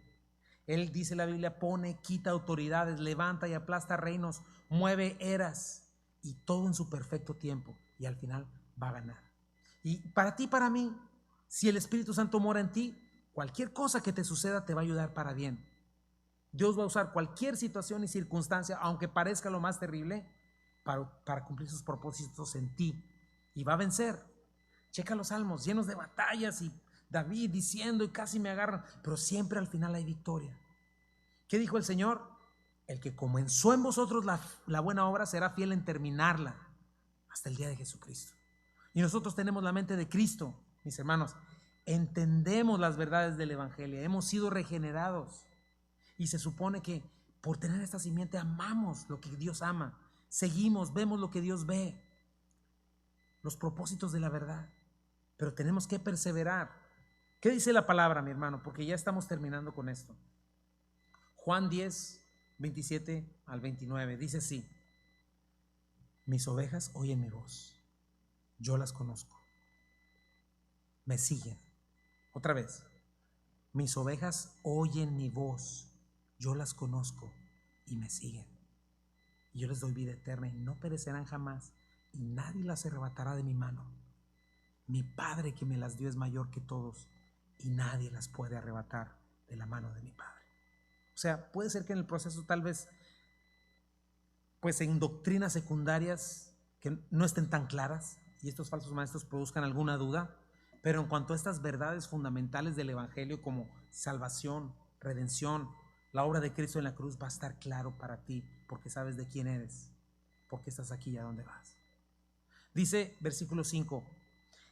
Él, dice la Biblia, pone, quita autoridades, levanta y aplasta reinos, mueve eras y todo en su perfecto tiempo y al final va a ganar. Y para ti, para mí, si el Espíritu Santo mora en ti, cualquier cosa que te suceda te va a ayudar para bien. Dios va a usar cualquier situación y circunstancia, aunque parezca lo más terrible, para cumplir sus propósitos en ti y va a vencer. Checa los salmos llenos de batallas y David diciendo y casi me agarran, pero siempre al final hay victoria. ¿Qué dijo el Señor? El que comenzó en vosotros la buena obra será fiel en terminarla hasta el día de Jesucristo. Y nosotros tenemos la mente de Cristo, mis hermanos. Entendemos las verdades del Evangelio, hemos sido regenerados y se supone que por tener esta simiente amamos lo que Dios ama, seguimos, vemos lo que Dios ve, los propósitos de la verdad, pero tenemos que perseverar. ¿Qué dice la palabra, mi hermano? Porque ya estamos terminando con esto. Juan 10, 27 al 29, dice así: mis ovejas oyen mi voz, yo las conozco, me siguen. Otra vez, mis ovejas oyen mi voz, yo las conozco y me siguen. Y yo les doy vida eterna y no perecerán jamás, y nadie las arrebatará de mi mano. Mi Padre que me las dio es mayor que todos, y nadie las puede arrebatar de la mano de mi Padre. O sea, puede ser que en el proceso tal vez pues en doctrinas secundarias que no estén tan claras y estos falsos maestros produzcan alguna duda, pero en cuanto a estas verdades fundamentales del Evangelio como salvación, redención, la obra de Cristo en la cruz, va a estar claro para ti porque sabes de quién eres, porque estás aquí y a dónde vas. Dice versículo 5,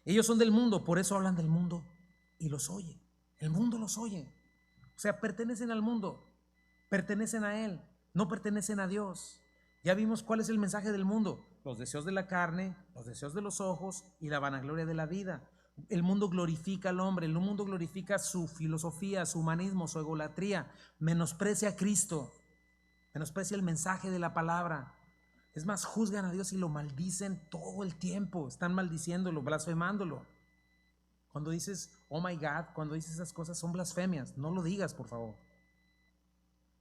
ellos son del mundo, por eso hablan del mundo y los oyen. El mundo los oye. O sea, pertenecen al mundo, pertenecen a Él, no pertenecen a Dios. Ya vimos cuál es el mensaje del mundo: los deseos de la carne, los deseos de los ojos y la vanagloria de la vida. El mundo glorifica al hombre, el mundo glorifica su filosofía, su humanismo, su egolatría, menosprecia a Cristo, menosprecia el mensaje de la palabra. Es más, juzgan a Dios y lo maldicen todo el tiempo, están maldiciéndolo, blasfemándolo. Cuando dices, oh my God, cuando dices esas cosas son blasfemias, no lo digas, por favor.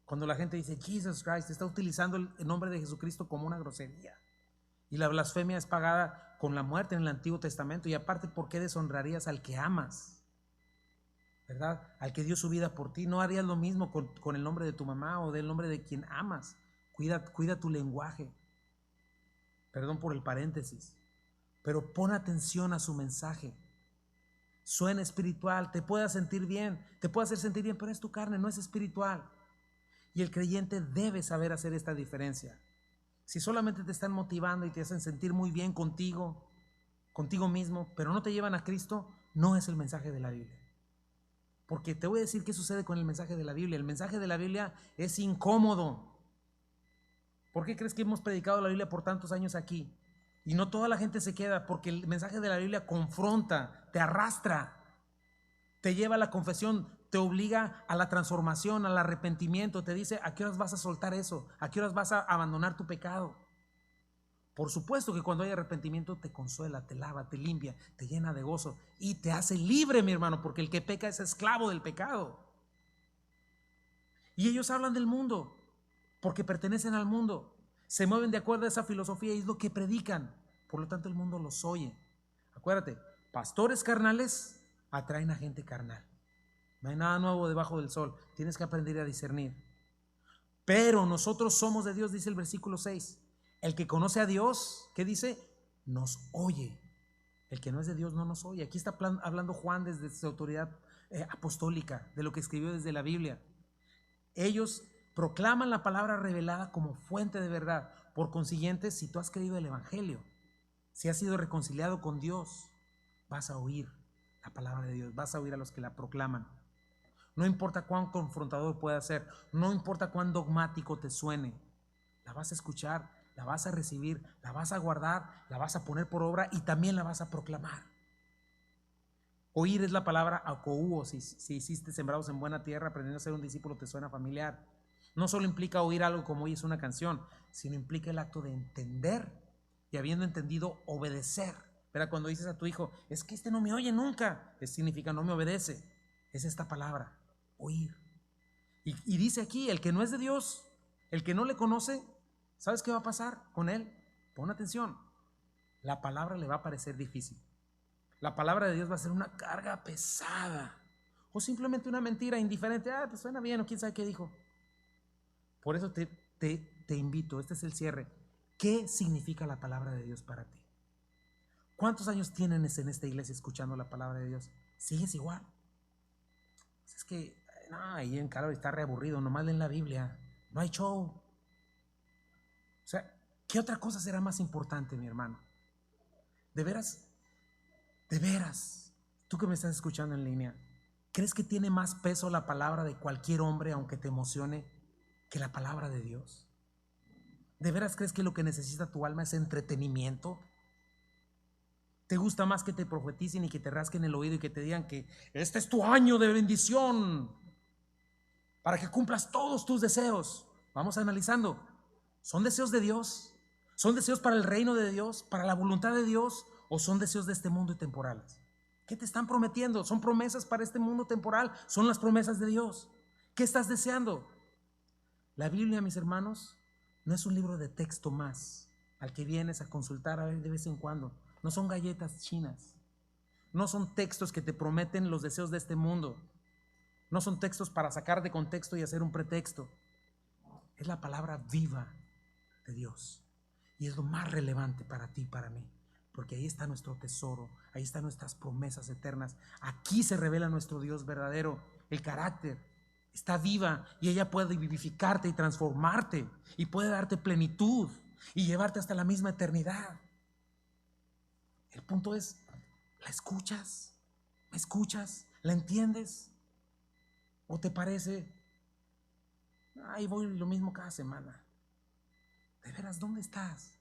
Cuando la gente dice Jesus Christ, está utilizando el nombre de Jesucristo como una grosería. Y la blasfemia es pagada con la muerte en el Antiguo Testamento. Y aparte, ¿por qué deshonrarías al que amas? ¿Verdad? Al que dio su vida por ti. No harías lo mismo con el nombre de tu mamá o del nombre de quien amas. Cuida tu lenguaje. Perdón por el paréntesis. Pero pon atención a su mensaje. Suena espiritual, te puede sentir bien, te puede hacer sentir bien, pero es tu carne, no es espiritual. Y el creyente debe saber hacer esta diferencia. Si solamente te están motivando y te hacen sentir muy bien contigo mismo, pero no te llevan a Cristo, no es el mensaje de la Biblia. Porque te voy a decir qué sucede con el mensaje de la Biblia. El mensaje de la Biblia es incómodo. ¿Por qué crees que hemos predicado la Biblia por tantos años aquí? Y no toda la gente se queda, porque el mensaje de la Biblia confronta, te arrastra, te lleva a la confesión, te obliga a la transformación, al arrepentimiento, te dice a qué horas vas a soltar eso, a qué horas vas a abandonar tu pecado. Por supuesto que cuando hay arrepentimiento te consuela, te lava, te limpia, te llena de gozo y te hace libre, mi hermano, porque el que peca es esclavo del pecado. Y ellos hablan del mundo porque pertenecen al mundo. Se mueven de acuerdo a esa filosofía y es lo que predican. Por lo tanto, el mundo los oye. Acuérdate, pastores carnales atraen a gente carnal. No hay nada nuevo debajo del sol. Tienes que aprender a discernir. Pero nosotros somos de Dios, dice el versículo 6. El que conoce a Dios, ¿qué dice? Nos oye. El que no es de Dios no nos oye. Aquí está hablando Juan desde su autoridad apostólica, de lo que escribió desde la Biblia. Ellos proclaman la palabra revelada como fuente de verdad. Por consiguiente, si tú has creído el Evangelio, si has sido reconciliado con Dios, vas a oír la palabra de Dios, vas a oír a los que la proclaman. No importa cuán confrontador pueda ser, no importa cuán dogmático te suene, la vas a escuchar, la vas a recibir, la vas a guardar, la vas a poner por obra y también la vas a proclamar. Oír es la palabra akouo. Si hiciste Sembrados en Buena Tierra, aprendiendo a ser un discípulo te suena familiar. No solo implica oír algo como oyes una canción, sino implica el acto de entender y, habiendo entendido, obedecer. Pero cuando dices a tu hijo, es que este no me oye nunca, significa no me obedece. Es esta palabra, oír. Y dice aquí, el que no es de Dios, el que no le conoce, ¿sabes qué va a pasar con él? Pon atención, la palabra le va a parecer difícil. La palabra de Dios va a ser una carga pesada o simplemente una mentira indiferente. Pues suena bien o quién sabe qué dijo. Por eso te invito, este es el cierre. ¿Qué significa la palabra de Dios para ti? ¿Cuántos años tienes en esta iglesia escuchando la palabra de Dios? ¿Sigues igual? Pues es que ahí en Calvary está reaburrido, nomás leen la Biblia, no hay show. O sea, ¿qué otra cosa será más importante, mi hermano? De veras, tú que me estás escuchando en línea, ¿crees que tiene más peso la palabra de cualquier hombre, aunque te emocione, que la palabra de Dios? ¿De veras crees que lo que necesita tu alma es entretenimiento? ¿Te gusta más que te profeticen y que te rasquen el oído y que te digan que este es tu año de bendición para que cumplas todos tus deseos? Vamos analizando. ¿Son deseos de Dios? ¿Son deseos para el reino de Dios, para la voluntad de Dios, o son deseos de este mundo y temporales? ¿Qué te están prometiendo? ¿Son promesas para este mundo temporal? ¿Son las promesas de Dios? ¿Qué estás deseando? La Biblia, mis hermanos, no es un libro de texto más al que vienes a consultar a ver de vez en cuando. No son galletas chinas. No son textos que te prometen los deseos de este mundo. No son textos para sacar de contexto y hacer un pretexto. Es la palabra viva de Dios. Y es lo más relevante para ti y para mí, porque ahí está nuestro tesoro, ahí están nuestras promesas eternas. Aquí se revela nuestro Dios verdadero, el carácter. Está viva y ella puede vivificarte y transformarte y puede darte plenitud y llevarte hasta la misma eternidad. El punto es, ¿la escuchas? ¿Me escuchas? ¿La entiendes? ¿O te parece, ay, voy lo mismo cada semana? De veras, ¿dónde estás?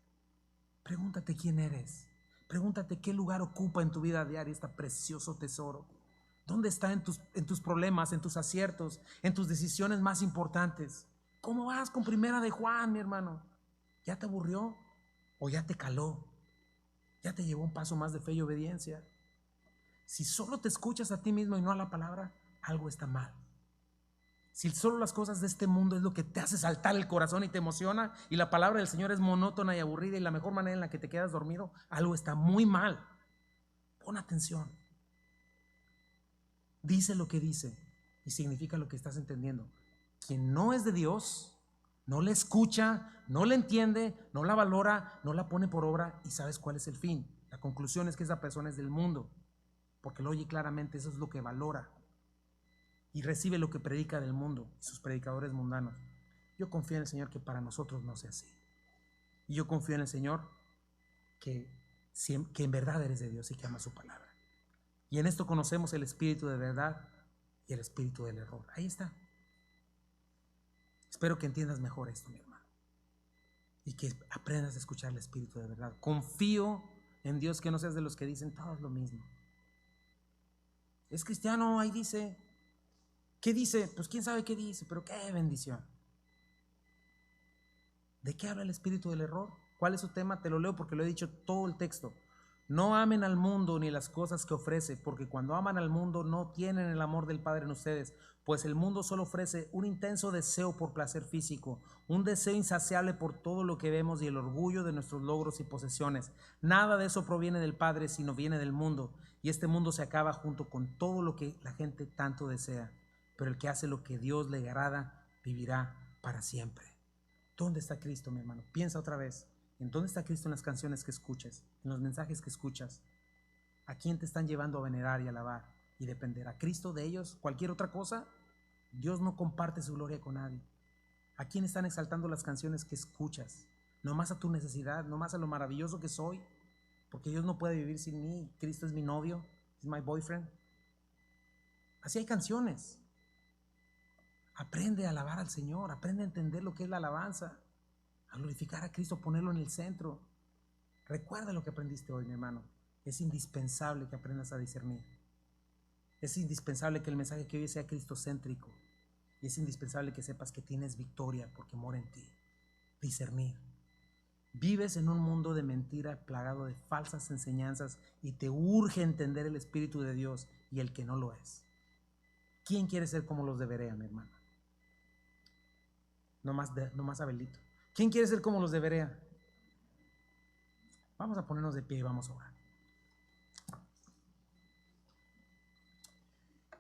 Pregúntate quién eres. Pregúntate qué lugar ocupa en tu vida diaria este precioso tesoro. ¿Dónde está en tus problemas, en tus aciertos, en tus decisiones más importantes? ¿Cómo vas con Primera de Juan, mi hermano? ¿Ya te aburrió o ya te caló? ¿Ya te llevó un paso más de fe y obediencia? Si solo te escuchas a ti mismo y no a la palabra, algo está mal. Si solo las cosas de este mundo es lo que te hace saltar el corazón y te emociona, y la palabra del Señor es monótona y aburrida y la mejor manera en la que te quedas dormido, algo está muy mal. Pon atención. Dice lo que dice y significa lo que estás entendiendo. Quien no es de Dios, no le escucha, no le entiende, no la valora, no la pone por obra, y sabes cuál es el fin. La conclusión es que esa persona es del mundo, porque lo oye claramente, eso es lo que valora y recibe lo que predica del mundo, sus predicadores mundanos. Yo confío en el Señor que para nosotros no sea así. Y yo confío en el Señor que en verdad eres de Dios y que amas su palabra. Y en esto conocemos el espíritu de verdad y el espíritu del error. Ahí está. Espero que entiendas mejor esto, mi hermano, y que aprendas a escuchar el espíritu de verdad. Confío en Dios, que no seas de los que dicen todo lo mismo. Es cristiano, ahí dice. ¿Qué dice? Pues quién sabe qué dice, pero qué bendición. ¿De qué habla el espíritu del error? ¿Cuál es su tema? Te lo leo porque lo he dicho todo el texto. No amen al mundo ni las cosas que ofrece, porque cuando aman al mundo no tienen el amor del Padre en ustedes, pues el mundo solo ofrece un intenso deseo por placer físico, un deseo insaciable por todo lo que vemos y el orgullo de nuestros logros y posesiones. Nada de eso proviene del Padre, sino viene del mundo, y este mundo se acaba junto con todo lo que la gente tanto desea. Pero el que hace lo que Dios le agrada vivirá para siempre. ¿Dónde está Cristo, mi hermano? Piensa otra vez. ¿En dónde está Cristo en las canciones que escuchas? En los mensajes que escuchas. ¿A quién te están llevando a venerar y alabar y depender? ¿A Cristo de ellos? ¿Cualquier otra cosa? Dios no comparte su gloria con nadie. ¿A quién están exaltando las canciones que escuchas? ¿Nomás a tu necesidad? ¿Nomás a lo maravilloso que soy? Porque Dios no puede vivir sin mí. Cristo es mi novio. Es my boyfriend. Así hay canciones. Aprende a alabar al Señor. Aprende a entender lo que es la alabanza. A glorificar a Cristo, ponerlo en el centro. Recuerda lo que aprendiste hoy, mi hermano. Es indispensable que aprendas a discernir. Es indispensable que el mensaje que hoy sea cristocéntrico. Y es indispensable que sepas que tienes victoria porque mora en ti. Discernir. Vives en un mundo de mentira plagado de falsas enseñanzas y te urge entender el Espíritu de Dios y el que no lo es. ¿Quién quiere ser como los de Berea, mi hermano? No más Abelito. ¿Quién quiere ser como los de Berea? Vamos a ponernos de pie y vamos a orar.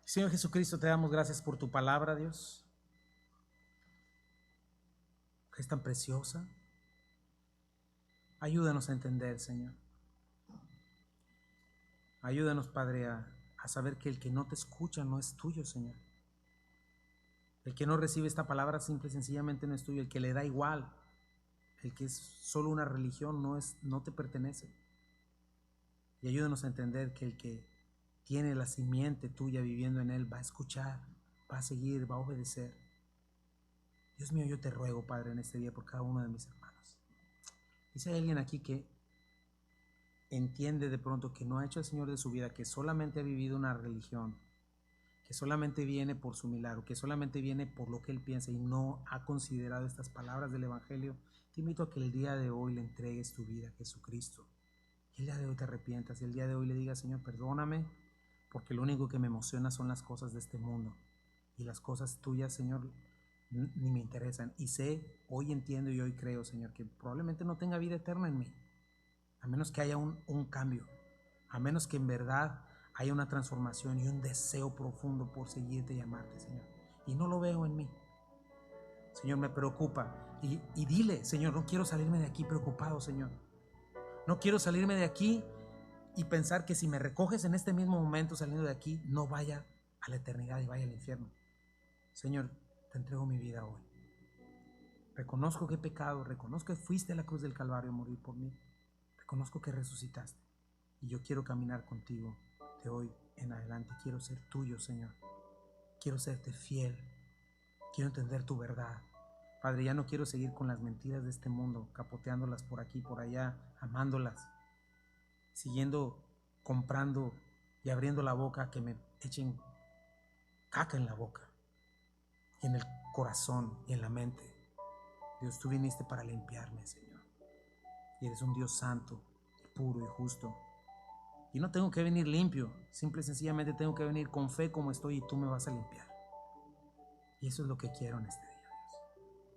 Señor Jesucristo, te damos gracias por tu palabra, Dios, que es tan preciosa. Ayúdanos a entender, Señor. Ayúdanos, Padre, a saber que el que no te escucha no es tuyo, Señor. El que no recibe esta palabra simple y sencillamente no es tuyo. El que le da igual, el que es solo una religión, no te pertenece. Y ayúdanos a entender que el que tiene la simiente tuya viviendo en él va a escuchar, va a seguir, va a obedecer. Dios mío, yo te ruego, Padre, en este día por cada uno de mis hermanos. Y si hay alguien aquí que entiende de pronto que no ha hecho el Señor de su vida, que solamente ha vivido una religión, que solamente viene por su milagro, que solamente viene por lo que él piensa y no ha considerado estas palabras del Evangelio, te invito a que el día de hoy le entregues tu vida a Jesucristo. Y el día de hoy te arrepientas y el día de hoy le digas: Señor, perdóname, porque lo único que me emociona son las cosas de este mundo. Y las cosas tuyas, Señor, ni me interesan. Y hoy entiendo y hoy creo, Señor, que probablemente no tenga vida eterna en mí, a menos que haya un cambio, a menos que en verdad haya una transformación y un deseo profundo por seguirte y amarte, Señor. Y no lo veo en mí. Señor, me preocupa. Y dile, Señor, no quiero salirme de aquí preocupado, Señor. No quiero salirme de aquí y pensar que si me recoges en este mismo momento saliendo de aquí, no vaya a la eternidad y vaya al infierno. Señor, te entrego mi vida hoy. Reconozco que he pecado, reconozco que fuiste a la cruz del Calvario a morir por mí. Reconozco que resucitaste y yo quiero caminar contigo de hoy en adelante. Quiero ser tuyo, Señor. Quiero serte fiel. Quiero entender tu verdad. Padre, ya no quiero seguir con las mentiras de este mundo, capoteándolas por aquí, por allá, amándolas, siguiendo, comprando y abriendo la boca que me echen caca en la boca y en el corazón y en la mente. Dios, tú viniste para limpiarme, Señor. Y eres un Dios santo, puro y justo. Y no tengo que venir limpio, simple y sencillamente tengo que venir con fe como estoy y tú me vas a limpiar. Y eso es lo que quiero en este día, Dios.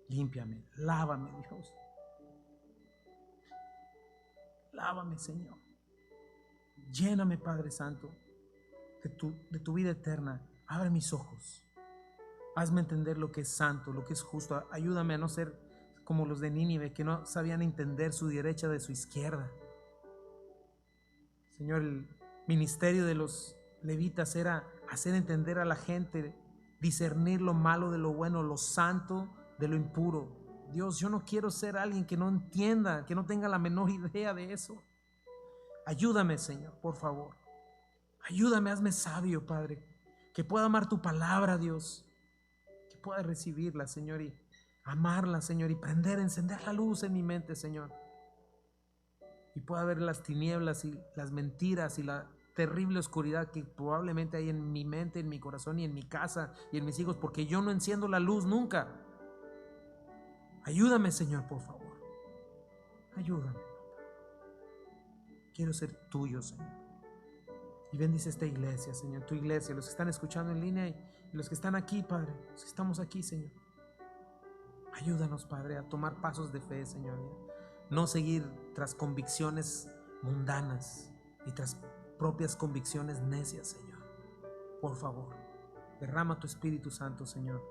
Límpiame, lávame, Dios. Lávame, Señor. Lléname, Padre Santo, de tu vida eterna. Abre mis ojos. Hazme entender lo que es santo, lo que es justo. Ayúdame a no ser como los de Nínive, que no sabían entender su derecha de su izquierda. Señor, el ministerio de los levitas era hacer entender a la gente, discernir lo malo de lo bueno, lo santo de lo impuro. Dios, yo no quiero ser alguien que no entienda, que no tenga la menor idea de eso. Ayúdame, Señor, por favor. Ayúdame, hazme sabio, Padre, que pueda amar tu palabra, Dios, que pueda recibirla, Señor, y amarla, Señor, y encender la luz en mi mente, Señor, y pueda ver las tinieblas y las mentiras y la terrible oscuridad que probablemente hay en mi mente, en mi corazón y en mi casa y en mis hijos, porque yo no enciendo la luz nunca. Ayúdame, Señor, por favor. Ayúdame. Quiero ser tuyo, Señor. Y bendice esta iglesia, Señor, tu iglesia, los que están escuchando en línea y los que están aquí, Padre, los que estamos aquí, Señor. Ayúdanos, Padre, a tomar pasos de fe, Señor. No seguir tras convicciones mundanas y tras propias convicciones necias, Señor. Por favor, derrama tu Espíritu Santo, Señor,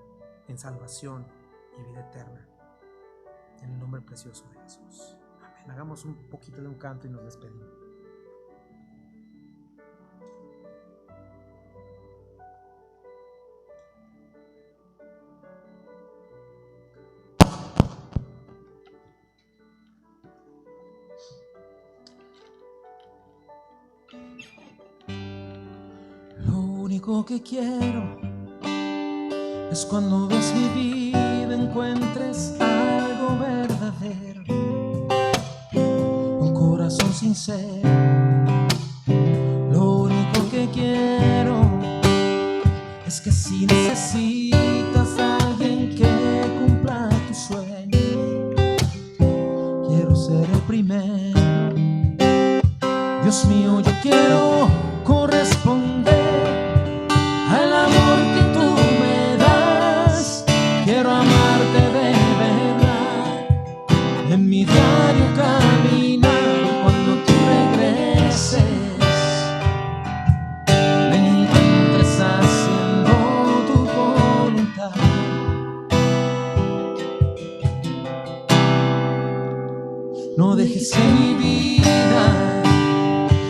en salvación y vida eterna. En el nombre precioso de Jesús. Amén. Hagamos un poquito de un canto y nos despedimos. Lo único que quiero es cuando ves mi vida encuentres algo verdadero, un corazón sincero. Lo único que quiero es que si necesitas a alguien que cumpla tu sueño, quiero ser el primero. Dios mío, yo quiero corresponder al amor que tú me das. Quiero amarte de verdad en mi diario caminar. Y cuando tú regreses me encuentres haciendo tu voluntad. No dejes que mi vida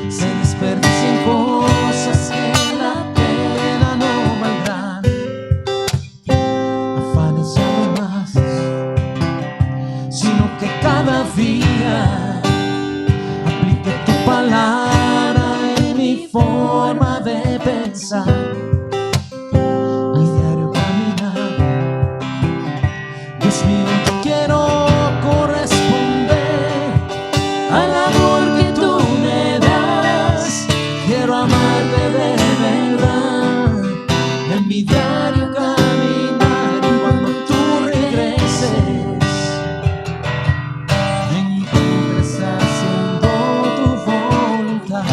se desperdicien cosas que la pena no valdrán. Afanes ya no más, sino que cada día aplique tu palabra en mi forma de pensar. Mi diario caminar. Dios mío, yo quiero corresponder al amor que tú me das. Quiero amarte de verdad en mi diario caminar. Y cuando tú regreses me encuentres haciendo tu voluntad.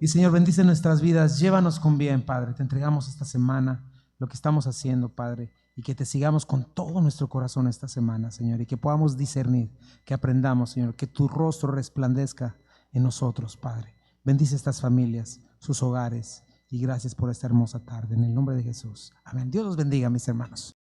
Y Señor, bendice nuestras vidas, llévanos con bien, Padre. Te entregamos esta semana lo que estamos haciendo, Padre, y que te sigamos con todo nuestro corazón esta semana, Señor, y que podamos discernir, que aprendamos, Señor, que tu rostro resplandezca en nosotros, Padre. Bendice estas familias, sus hogares, y gracias por esta hermosa tarde, en el nombre de Jesús. Amén. Dios los bendiga, mis hermanos.